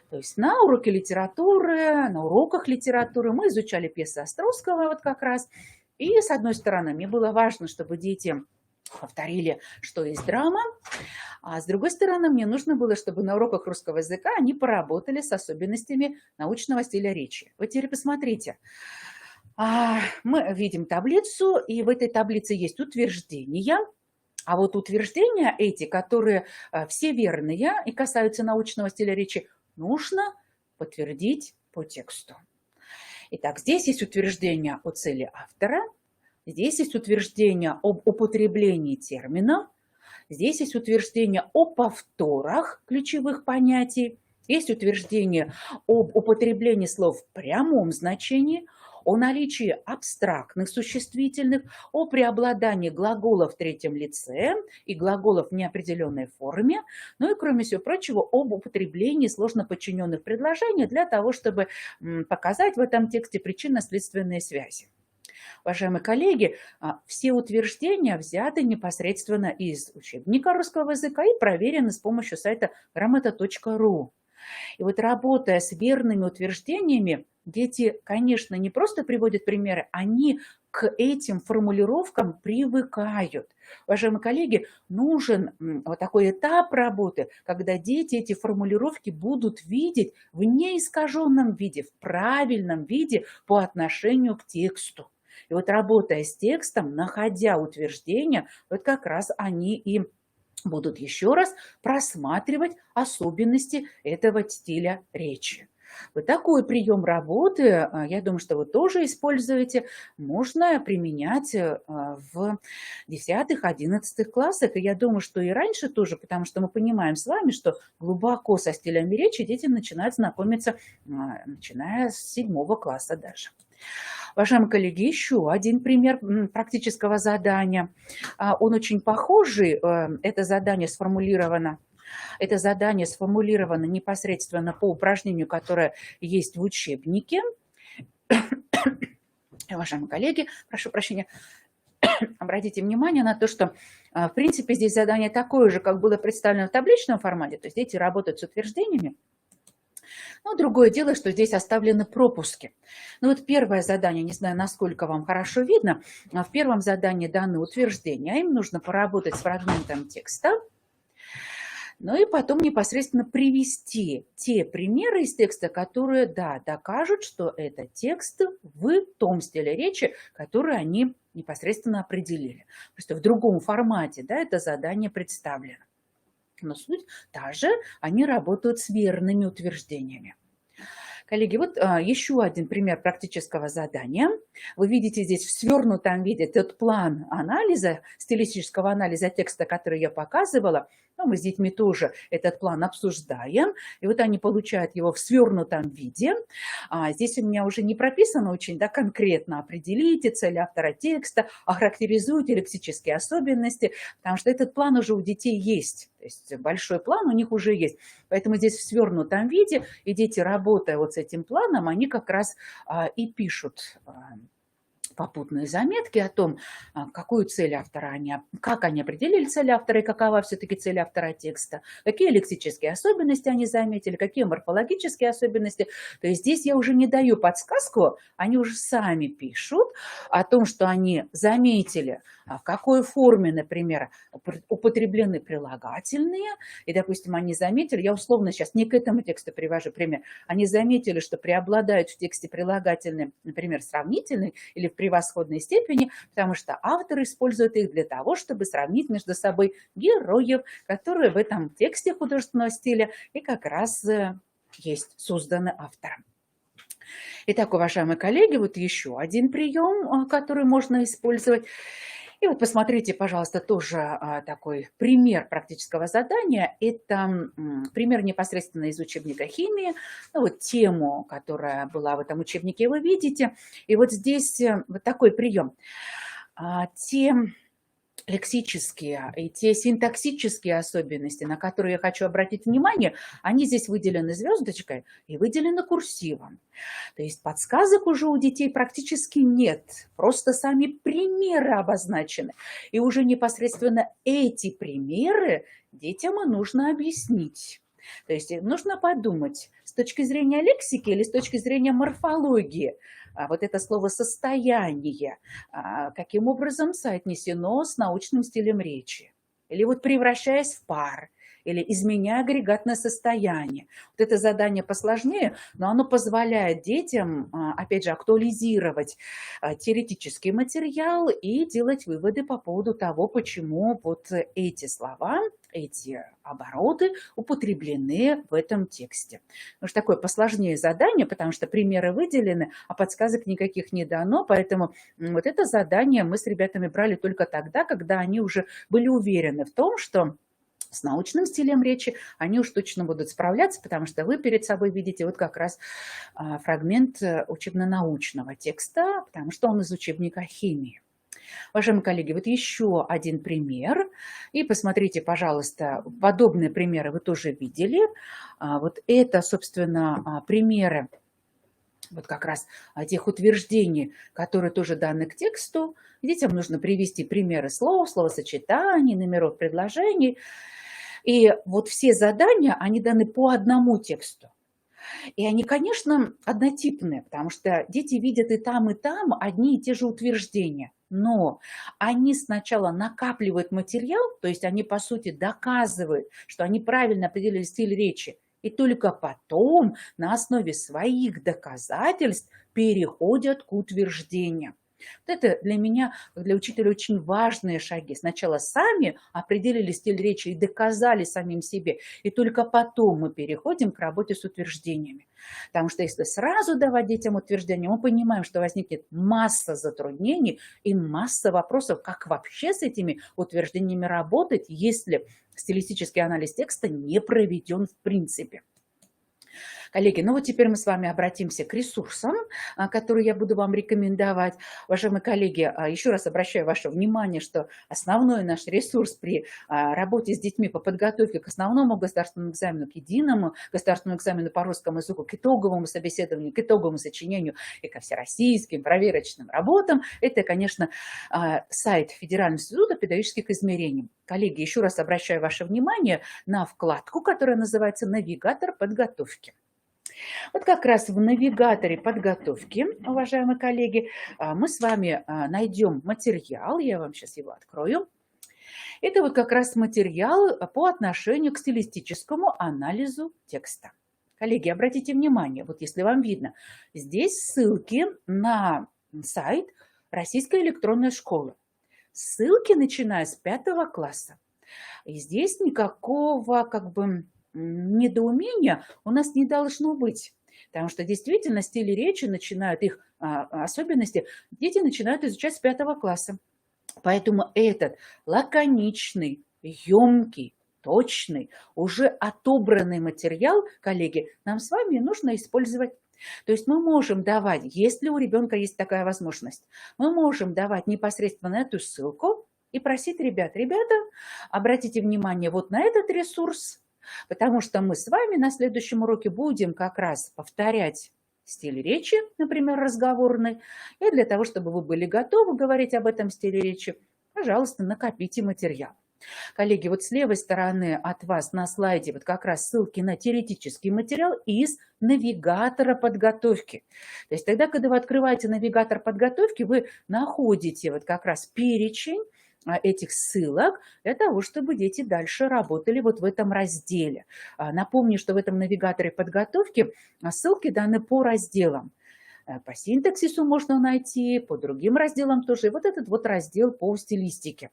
То есть на уроке литературы, на уроках литературы мы изучали пьесы Островского вот как раз. И, с одной стороны, мне было важно, чтобы дети повторили, что есть драма, а с другой стороны, мне нужно было, чтобы на уроках русского языка они поработали с особенностями научного стиля речи. Вот теперь посмотрите. Мы видим таблицу, и в этой таблице есть утверждения. А вот утверждения эти, которые все верные и касаются научного стиля речи, нужно подтвердить по тексту. Итак, здесь есть утверждение о цели автора, здесь есть утверждение об употреблении терминов, здесь есть утверждение о повторах ключевых понятий, есть утверждение об употреблении слов в прямом значении, о наличии абстрактных существительных, о преобладании глаголов в третьем лице и глаголов в неопределенной форме, ну и, кроме всего прочего, об употреблении сложно подчиненных предложений для того, чтобы показать в этом тексте причинно-следственные связи. Уважаемые коллеги, все утверждения взяты непосредственно из учебника русского языка и проверены с помощью сайта gramota.ru. И вот работая с верными утверждениями, дети, конечно, не просто приводят примеры, они к этим формулировкам привыкают. Уважаемые коллеги, нужен вот такой этап работы, когда дети эти формулировки будут видеть в неискаженном виде, в правильном виде по отношению к тексту. И вот работая с текстом, находя утверждения, вот как раз они и будут еще раз просматривать особенности этого стиля речи. Вот такой прием работы, я думаю, что вы тоже используете, можно применять в 10-11 классах. И я думаю, что и раньше тоже, потому что мы понимаем с вами, что глубоко со стилями речи дети начинают знакомиться, начиная с 7 класса даже. Уважаемые коллеги, еще один пример практического задания. Он очень похожий. Это задание сформулировано непосредственно по упражнению, которое есть в учебнике. Уважаемые коллеги, прошу прощения, обратите внимание на то, что, в принципе, здесь задание такое же, как было представлено в табличном формате. То есть дети работают с утверждениями. Но другое дело, что здесь оставлены пропуски. Ну вот первое задание, не знаю, насколько вам хорошо видно, в первом задании даны утверждения, им нужно поработать с фрагментом текста, ну и потом непосредственно привести те примеры из текста, которые, да, докажут, что это текст в том стиле речи, который они непосредственно определили. Просто в другом формате, да, это задание представлено. Но суть та же, они работают с верными утверждениями. Коллеги, вот еще один пример практического задания. Вы видите здесь в свернутом виде тот план анализа, стилистического анализа текста, который я показывала. Ну, мы с детьми тоже этот план обсуждаем. И вот они получают его в свернутом виде. Здесь у меня уже не прописано очень конкретно. Определите цель автора текста, охарактеризуйте лексические особенности, потому что этот план уже у детей есть. То есть большой план у них уже есть. Поэтому здесь в свернутом виде, и дети, работая вот с этим планом, они как раз и пишут попутные заметки о том, какую цель автора как они определили цель автора и какова все-таки цель автора текста, какие лексические особенности они заметили, какие морфологические особенности. То есть здесь я уже не даю подсказку, они уже сами пишут о том, что они заметили, в какой форме, например, употреблены прилагательные. И, допустим, они заметили, я условно сейчас не к этому тексту привожу пример, они заметили, что преобладают в тексте прилагательные, например, сравнительные или в превосходной степени, потому что автор использует их для того, чтобы сравнить между собой героев, которые в этом тексте художественного стиля и как раз есть созданы автором. Итак, уважаемые коллеги, вот еще один прием, который можно использовать. И вот посмотрите, пожалуйста, тоже такой пример практического задания. Это пример непосредственно из учебника химии. Ну, вот тему, которая была в этом учебнике, вы видите. И вот здесь вот такой прием. Те лексические и те синтаксические особенности, на которые я хочу обратить внимание, они здесь выделены звездочкой и выделены курсивом. То есть подсказок уже у детей практически нет, просто сами примеры обозначены. И уже непосредственно эти примеры детям и нужно объяснить. То есть нужно подумать, с точки зрения лексики или с точки зрения морфологии, вот это слово «состояние», каким образом соотнесено с научным стилем речи. Или вот превращаясь в пар, или изменяя агрегатное состояние. Вот это задание посложнее, но оно позволяет детям, опять же, актуализировать теоретический материал и делать выводы по поводу того, почему вот эти слова, эти обороты употреблены в этом тексте. Потому что такое посложнее задание, потому что примеры выделены, а подсказок никаких не дано, поэтому вот это задание мы с ребятами брали только тогда, когда они уже были уверены в том, что с научным стилем речи, они уж точно будут справляться, потому что вы перед собой видите вот как раз фрагмент учебно-научного текста, потому что он из учебника химии. Уважаемые коллеги, вот еще один пример. И посмотрите, пожалуйста, подобные примеры вы тоже видели. Вот это, собственно, примеры вот как раз тех утверждений, которые тоже даны к тексту. Детям нужно привести примеры слов, словосочетаний, номеров предложений. И вот все задания, они даны по одному тексту. И они, конечно, однотипные, потому что дети видят и там одни и те же утверждения. Но они сначала накапливают материал, то есть они, по сути, доказывают, что они правильно определили стиль речи, и только потом на основе своих доказательств переходят к утверждениям. Вот это для меня, как для учителя, очень важные шаги. Сначала сами определили стиль речи и доказали самим себе, и только потом мы переходим к работе с утверждениями. Потому что если сразу давать детям утверждения, мы понимаем, что возникнет масса затруднений и масса вопросов, как вообще с этими утверждениями работать, если стилистический анализ текста не проведен в принципе. Коллеги, ну вот теперь мы с вами обратимся к ресурсам, которые я буду вам рекомендовать. Уважаемые коллеги, еще раз обращаю ваше внимание, что основной наш ресурс при работе с детьми по подготовке к основному государственному экзамену, к единому государственному экзамену по русскому языку, к итоговому собеседованию, к итоговому сочинению и ко всероссийским проверочным работам, это, конечно, сайт Федерального института педагогических измерений. Коллеги, еще раз обращаю ваше внимание на вкладку, которая называется «Навигатор подготовки». Вот как раз в навигаторе подготовки, уважаемые коллеги, мы с вами найдем материал, я вам сейчас его открою. Это вот как раз материал по отношению к стилистическому анализу текста. Коллеги, обратите внимание, вот если вам видно, здесь ссылки на сайт Российской электронной школы. Ссылки начиная с 5 класса. И здесь никакого недоумения у нас не должно быть. Потому что действительно стили речи начинают, их особенности, дети начинают изучать с 5 класса. Поэтому этот лаконичный, емкий, точный, уже отобранный материал, коллеги, нам с вами нужно использовать. То есть мы можем давать, если у ребенка есть такая возможность, мы можем давать непосредственно эту ссылку и просить ребята, обратите внимание вот на этот ресурс, потому что мы с вами на следующем уроке будем как раз повторять стиль речи, например, разговорный. И для того, чтобы вы были готовы говорить об этом стиле речи, пожалуйста, накопите материал. Коллеги, вот с левой стороны от вас на слайде вот как раз ссылки на теоретический материал из навигатора подготовки. То есть тогда, когда вы открываете навигатор подготовки, вы находите вот как раз перечень этих ссылок для того, чтобы дети дальше работали вот в этом разделе. Напомню, что в этом навигаторе подготовки ссылки даны по разделам. По синтаксису можно найти, по другим разделам тоже. И вот этот вот раздел по стилистике.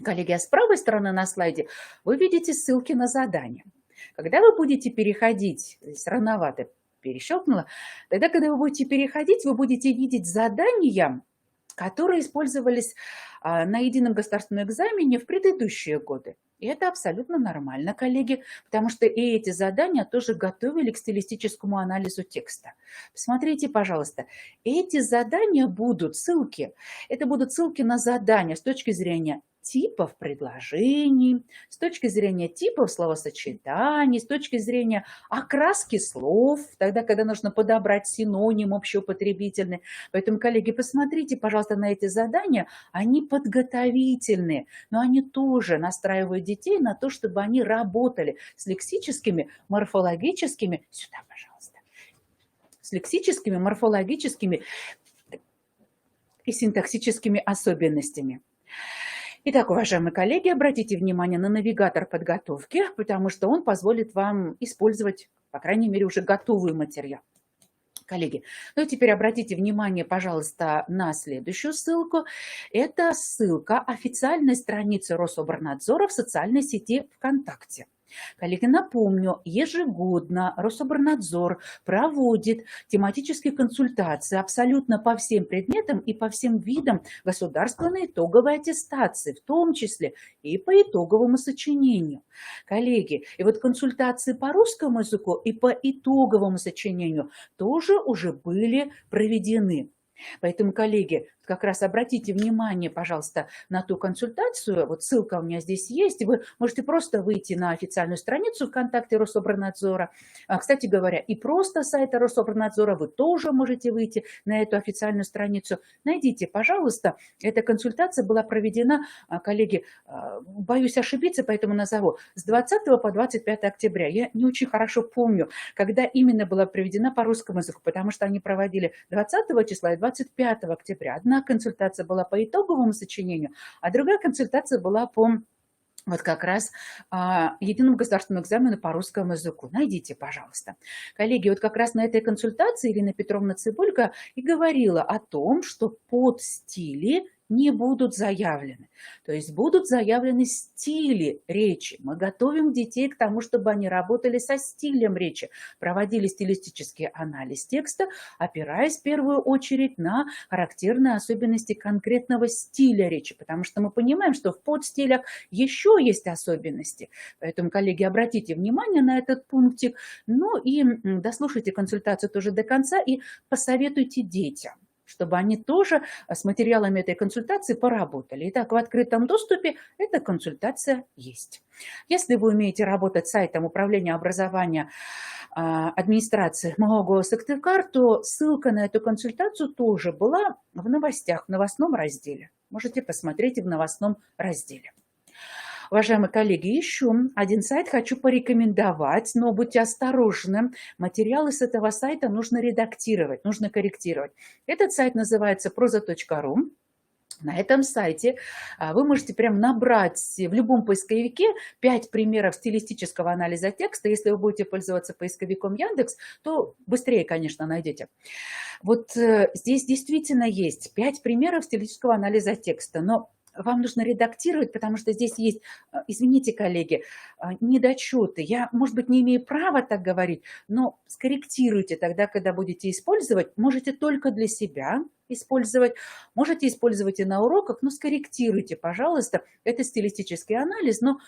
Коллеги, а с правой стороны на слайде вы видите ссылки на задания. Когда вы будете переходить, здесь рановато перещелкнула, тогда, когда вы будете переходить, вы будете видеть задания, которые использовались на едином государственном экзамене в предыдущие годы. И это абсолютно нормально, коллеги, потому что и эти задания тоже готовили к стилистическому анализу текста. Посмотрите, пожалуйста, эти задания будут ссылки. Это будут ссылки на задания с точки зрения типов предложений, с точки зрения типов словосочетаний, с точки зрения окраски слов, тогда, когда нужно подобрать синоним общеупотребительный. Поэтому, коллеги, посмотрите, пожалуйста, на эти задания. Они подготовительные, но они тоже настраивают детей на то, чтобы они работали с лексическими, морфологическими, сюда, пожалуйста, с лексическими, морфологическими и синтаксическими особенностями. Итак, уважаемые коллеги, обратите внимание на навигатор подготовки, потому что он позволит вам использовать, по крайней мере, уже готовый материал. Коллеги, ну и теперь обратите внимание, пожалуйста, на следующую ссылку. Это ссылка официальной страницы Рособорнадзора в социальной сети ВКонтакте. Коллеги, напомню, ежегодно Рособорнадзор проводит тематические консультации абсолютно по всем предметам и по всем видам государственной итоговой аттестации, в том числе и по итоговому сочинению. Коллеги, и вот консультации по русскому языку и по итоговому сочинению тоже уже были проведены. Поэтому, коллеги, как раз обратите внимание, пожалуйста, на ту консультацию. Вот ссылка у меня здесь есть. Вы можете просто выйти на официальную страницу ВКонтакте Рособорнадзора. Кстати говоря, и просто с сайта Рособорнадзора вы тоже можете выйти на эту официальную страницу. Найдите, пожалуйста. Эта консультация была проведена, коллеги, боюсь ошибиться, поэтому назову, с 20 по 25 октября. Я не очень хорошо помню, когда именно была проведена по русскому языку, потому что они проводили 20 числа и 25 октября. Одна консультация была по итоговому сочинению, а другая консультация была по вот как раз единому государственному экзамену по русскому языку. Найдите, пожалуйста. Коллеги, вот как раз на этой консультации Ирина Петровна Цыбулько и говорила о том, что подстили не будут заявлены. То есть будут заявлены стили речи. Мы готовим детей к тому, чтобы они работали со стилем речи, проводили стилистический анализ текста, опираясь в первую очередь на характерные особенности конкретного стиля речи, потому что мы понимаем, что в подстилях еще есть особенности. Поэтому, коллеги, обратите внимание на этот пунктик, ну и дослушайте консультацию тоже до конца и посоветуйте детям, чтобы они тоже с материалами этой консультации поработали. Итак, в открытом доступе эта консультация есть. Если вы умеете работать с сайтом управления образования администрации МОО «Госсыктывкар», то ссылка на эту консультацию тоже была в новостях, в новостном разделе. Можете посмотреть и в новостном разделе. Уважаемые коллеги, еще один сайт хочу порекомендовать, но будьте осторожны, материалы с этого сайта нужно редактировать, нужно корректировать. Этот сайт называется proza.ru. На этом сайте вы можете прям набрать в любом поисковике 5 примеров стилистического анализа текста. Если вы будете пользоваться поисковиком Яндекс, то быстрее, конечно, найдете. Вот здесь действительно есть 5 примеров стилистического анализа текста, но вам нужно редактировать, потому что здесь есть, извините, коллеги, недочеты. Я, может быть, не имею права так говорить, но скорректируйте тогда, когда будете использовать. Можете только для себя использовать, можете использовать и на уроках, но скорректируйте, пожалуйста, это стилистический анализ, но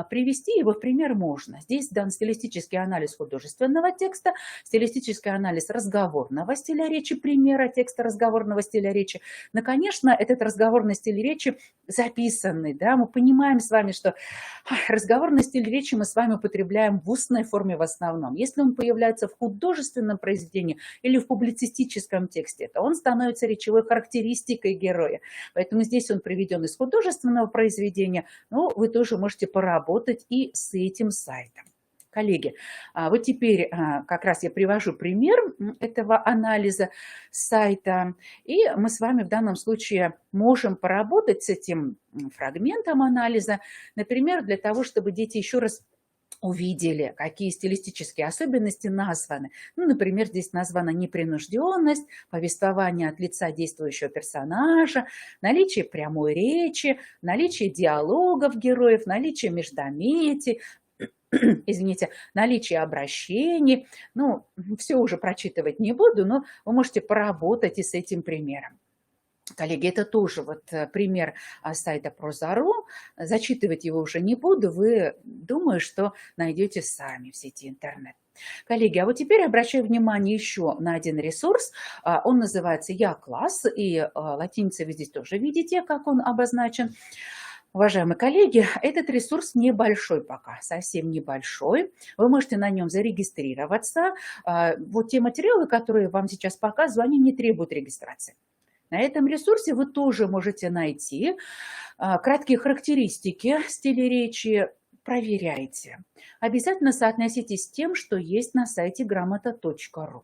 привести его в пример можно. Здесь дан стилистический анализ художественного текста, стилистический анализ разговорного стиля речи, примера текста разговорного стиля речи. Но, конечно, этот разговорный стиль речи записанный, да, мы понимаем с вами, что разговорный стиль речи мы с вами употребляем в устной форме в основном. Если он появляется в художественном произведении или в публицистическом тексте, то он становится речевой характеристикой героя. Поэтому здесь он приведен из художественного произведения, но вы тоже можете поработать и с этим сайтом. Коллеги, вот теперь как раз я привожу пример этого анализа сайта, и мы с вами в данном случае можем поработать с этим фрагментом анализа, например, для того, чтобы дети еще раз увидели, какие стилистические особенности названы. Ну, например, здесь названа непринужденность, повествование от лица действующего персонажа, наличие прямой речи, наличие диалогов героев, наличие междометий, извините, наличие обращений. Ну, все уже прочитывать не буду, но вы можете поработать и с этим примером. Коллеги, это тоже вот пример сайта Proza.ru. Зачитывать его уже не буду. Вы, думаю, что найдете сами в сети интернет. Коллеги, а вот теперь обращаю внимание еще на один ресурс. Он называется «Я-класс», и латиницей вы здесь тоже видите, как он обозначен. Уважаемые коллеги, этот ресурс небольшой пока, совсем небольшой. Вы можете на нем зарегистрироваться. Вот те материалы, которые вам сейчас показываю, они не требуют регистрации. На этом ресурсе вы тоже можете найти краткие характеристики стиля речи. Проверяйте. Обязательно соотноситесь с тем, что есть на сайте грамота.ру,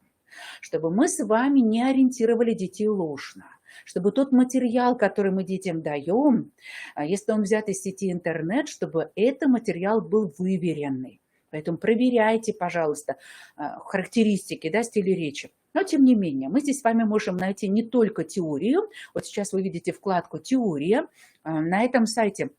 чтобы мы с вами не ориентировали детей ложно, чтобы тот материал, который мы детям даем, если он взят из сети интернет, чтобы этот материал был выверенный. Поэтому проверяйте, пожалуйста, характеристики, да, стиля речи. Но, тем не менее, мы здесь с вами можем найти не только теорию. Вот сейчас вы видите вкладку «Теория». На этом сайте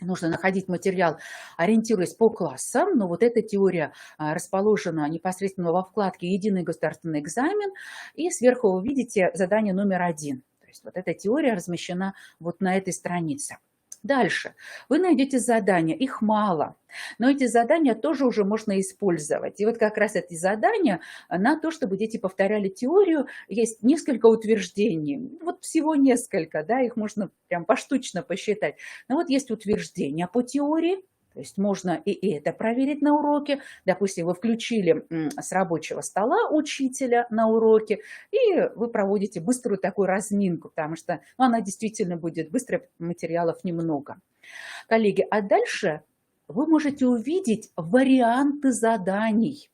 нужно находить материал, ориентируясь по классам, но вот эта теория расположена непосредственно во вкладке «Единый государственный экзамен», и сверху вы видите задание номер 1. То есть вот эта теория размещена вот на этой странице. Дальше вы найдете задания, их мало, но эти задания тоже уже можно использовать. И вот как раз эти задания на то, чтобы дети повторяли теорию, есть несколько утверждений, вот всего несколько, да, их можно прям поштучно посчитать. Но вот есть утверждения по теории, то есть можно и это проверить на уроке. Допустим, вы включили с рабочего стола учителя на уроке, и вы проводите быструю такую разминку, потому что она действительно будет быстро, материалов немного. Коллеги, а дальше вы можете увидеть варианты заданий.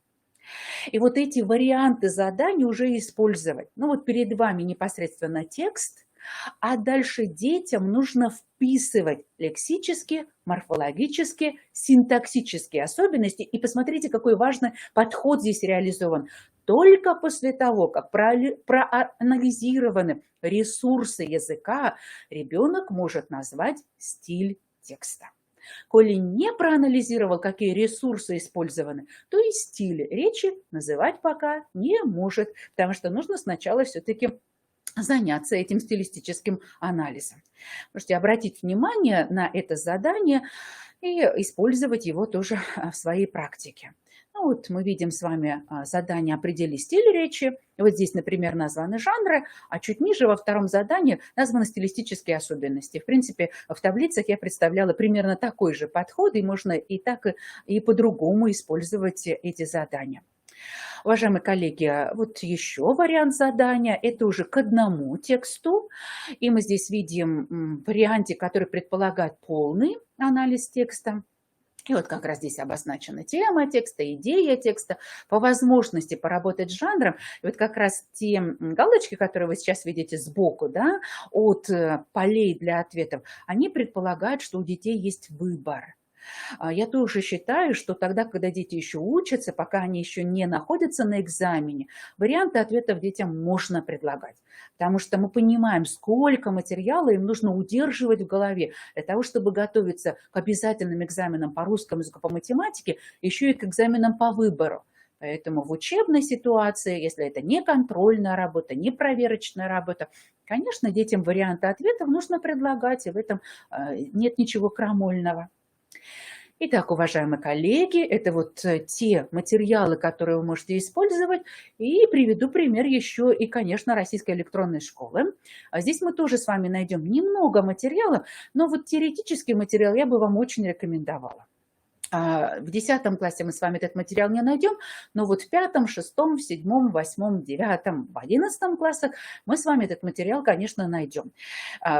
И вот эти варианты заданий уже использовать. Ну вот перед вами непосредственно текст, а дальше детям нужно вписывать лексические, морфологические, синтаксические особенности. И посмотрите, какой важный подход здесь реализован. Только после того, как проанализированы ресурсы языка, ребенок может назвать стиль текста. Коли не проанализировал, какие ресурсы использованы, то и стиль речи называть пока не может, потому что нужно сначала все-таки заняться этим стилистическим анализом. Можете обратить внимание на это задание и использовать его тоже в своей практике. Ну вот мы видим с вами задание «Определи стиль речи». Вот здесь, например, названы жанры, а чуть ниже во втором задании названы стилистические особенности. В принципе, в таблицах я представляла примерно такой же подход, и можно и так, и по-другому использовать эти задания. Уважаемые коллеги, вот еще вариант задания, это уже к одному тексту, и мы здесь видим варианте, который предполагает полный анализ текста. И вот как раз здесь обозначена тема текста, идея текста, по возможности поработать с жанром. И вот как раз те галочки, которые вы сейчас видите сбоку, да, от полей для ответов, они предполагают, что у детей есть выбор. Я тоже считаю, что тогда, когда дети еще учатся, пока они еще не находятся на экзамене, варианты ответов детям можно предлагать. Потому что мы понимаем, сколько материала им нужно удерживать в голове для того, чтобы готовиться к обязательным экзаменам по русскому языку, по математике, еще и к экзаменам по выбору. Поэтому в учебной ситуации, если это не контрольная работа, не проверочная работа, конечно, детям варианты ответов нужно предлагать, и в этом нет ничего крамольного. Итак, уважаемые коллеги, это вот те материалы, которые вы можете использовать. И приведу пример еще и, конечно, Российской электронной школы. Здесь мы тоже с вами найдем немного материала, но вот теоретический материал я бы вам очень рекомендовала. В 10 классе мы с вами этот материал не найдем, но вот в 5, 6, 7, 8, 9, в 11 классах мы с вами этот материал, конечно, найдем.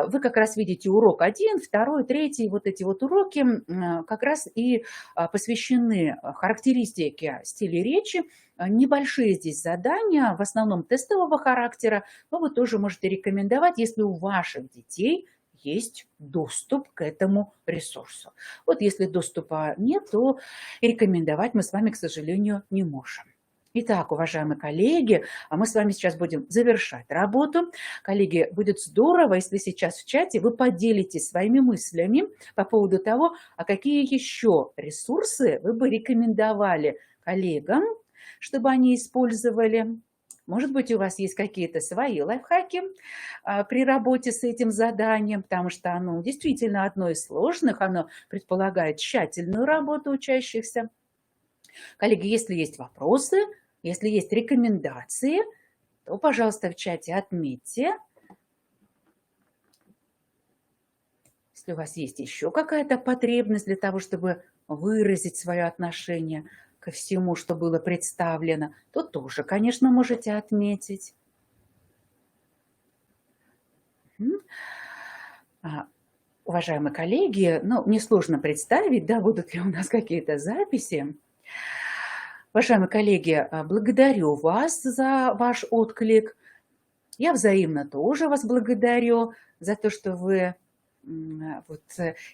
Вы как раз видите урок 1, 2, 3, вот эти вот уроки как раз и посвящены характеристике стиля речи. Небольшие здесь задания, в основном тестового характера, но вы тоже можете рекомендовать, если у ваших детей есть доступ к этому ресурсу. Вот если доступа нет, то рекомендовать мы с вами, к сожалению, не можем. Итак, уважаемые коллеги, мы с вами сейчас будем завершать работу. Коллеги, будет здорово, если сейчас в чате вы поделитесь своими мыслями по поводу того, а какие еще ресурсы вы бы рекомендовали коллегам, чтобы они использовали. Может быть, у вас есть какие-то свои лайфхаки при работе с этим заданием, потому что оно действительно одно из сложных, оно предполагает тщательную работу учащихся. Коллеги, если есть вопросы, если есть рекомендации, то, пожалуйста, в чате отметьте. Если у вас есть еще какая-то потребность для того, чтобы выразить свое отношение ко всему, что было представлено, то тоже, конечно, можете отметить. Уважаемые коллеги, ну, несложно представить, да, будут ли у нас какие-то записи. Уважаемые коллеги, благодарю вас за ваш отклик. Я взаимно тоже вас благодарю за то, что вы вот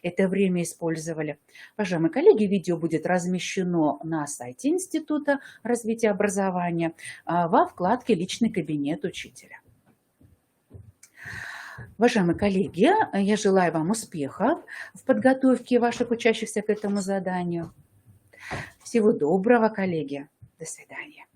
это время использовали. Уважаемые коллеги, видео будет размещено на сайте Института развития образования во вкладке «Личный кабинет учителя». Уважаемые коллеги, я желаю вам успехов в подготовке ваших учащихся к этому заданию. Всего доброго, коллеги. До свидания.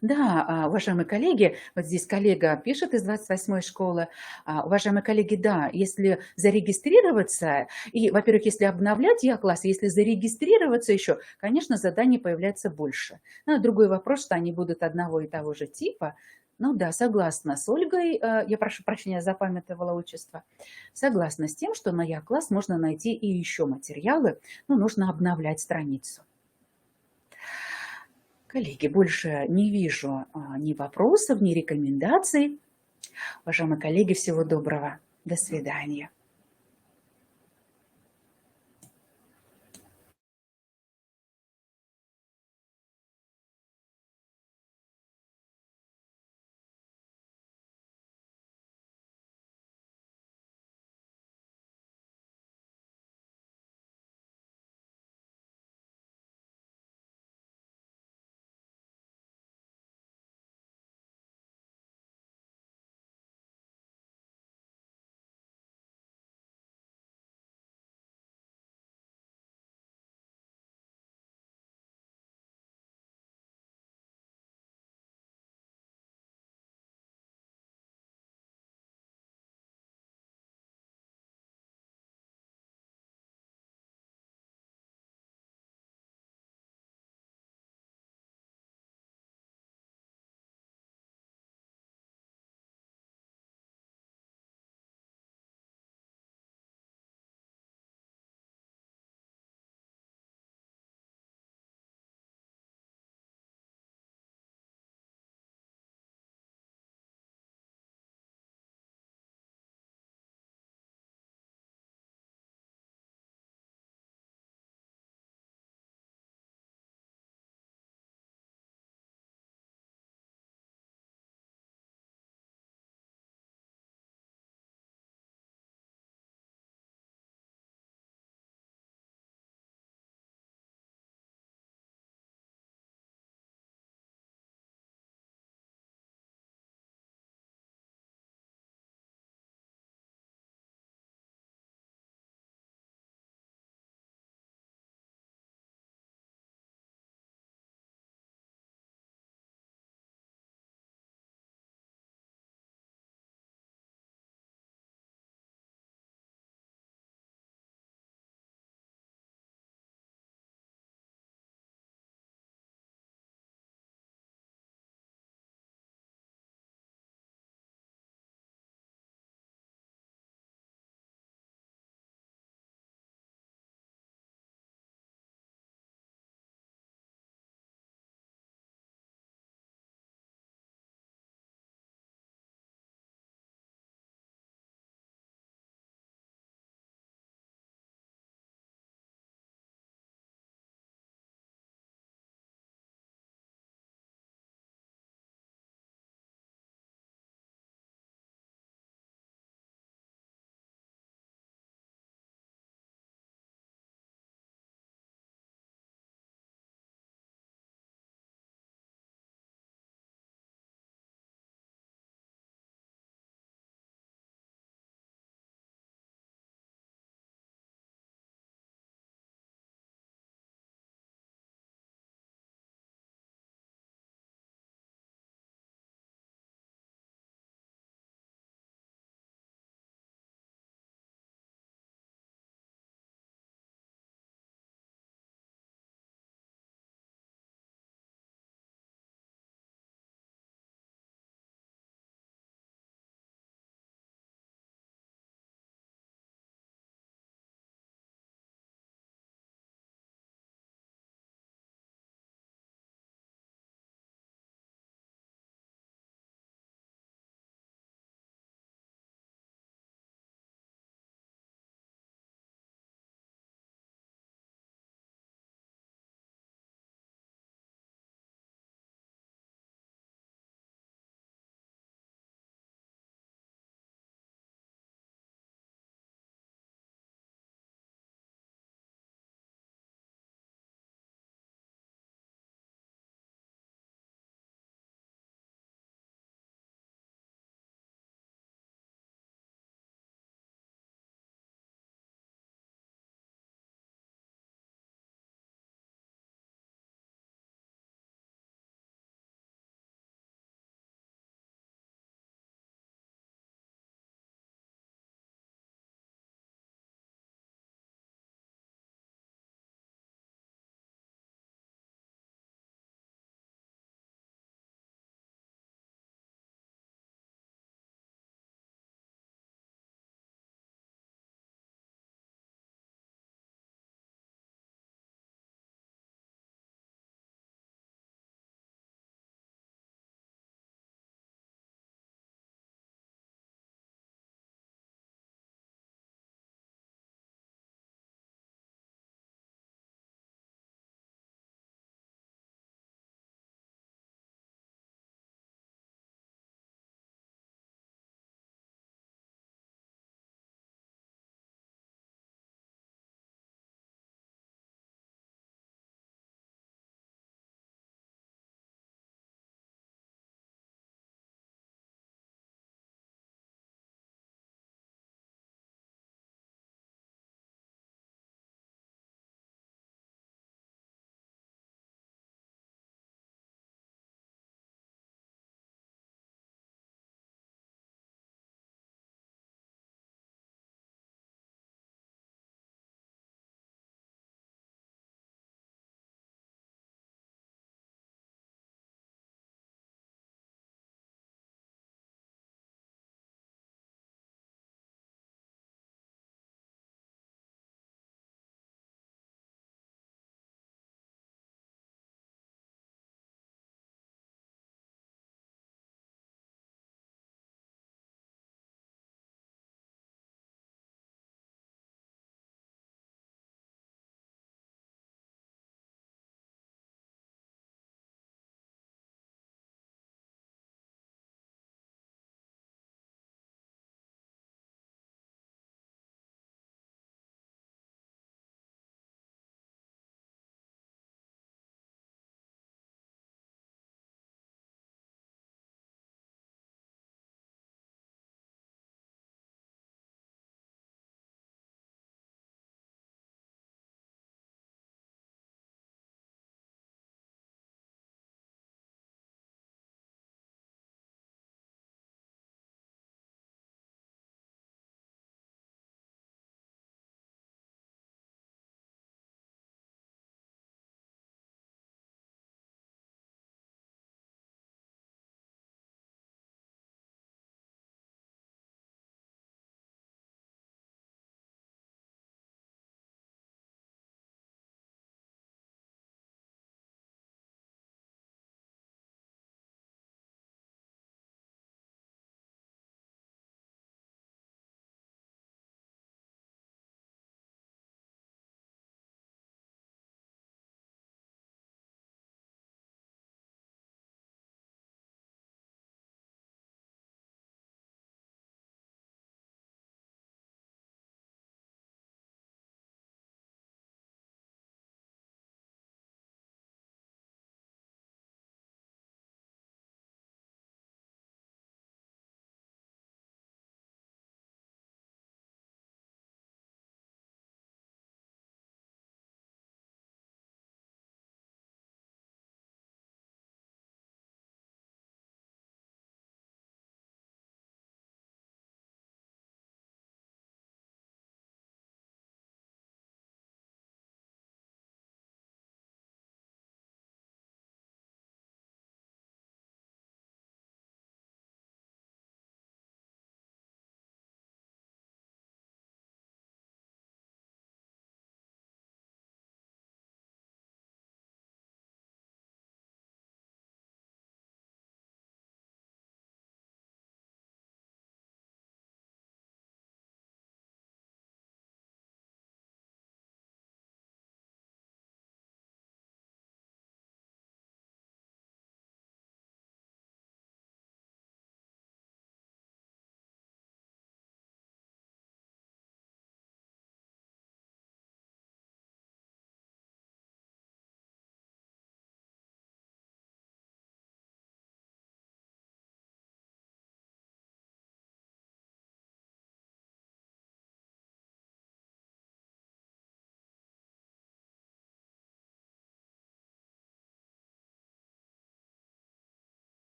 Да, уважаемые коллеги, вот здесь коллега пишет из 28-й школы. Уважаемые коллеги, да, если зарегистрироваться, и, во-первых, если обновлять класс, если зарегистрироваться еще, конечно, заданий появляется больше. Ну, другой вопрос, что они будут одного и того же типа. Ну да, согласна с Ольгой, я прошу прощения, запамятовала отчество. Согласна с тем, что на класс можно найти и еще материалы, но нужно обновлять страницу. Коллеги, больше не вижу ни вопросов, ни рекомендаций. Уважаемые коллеги, всего доброго. До свидания.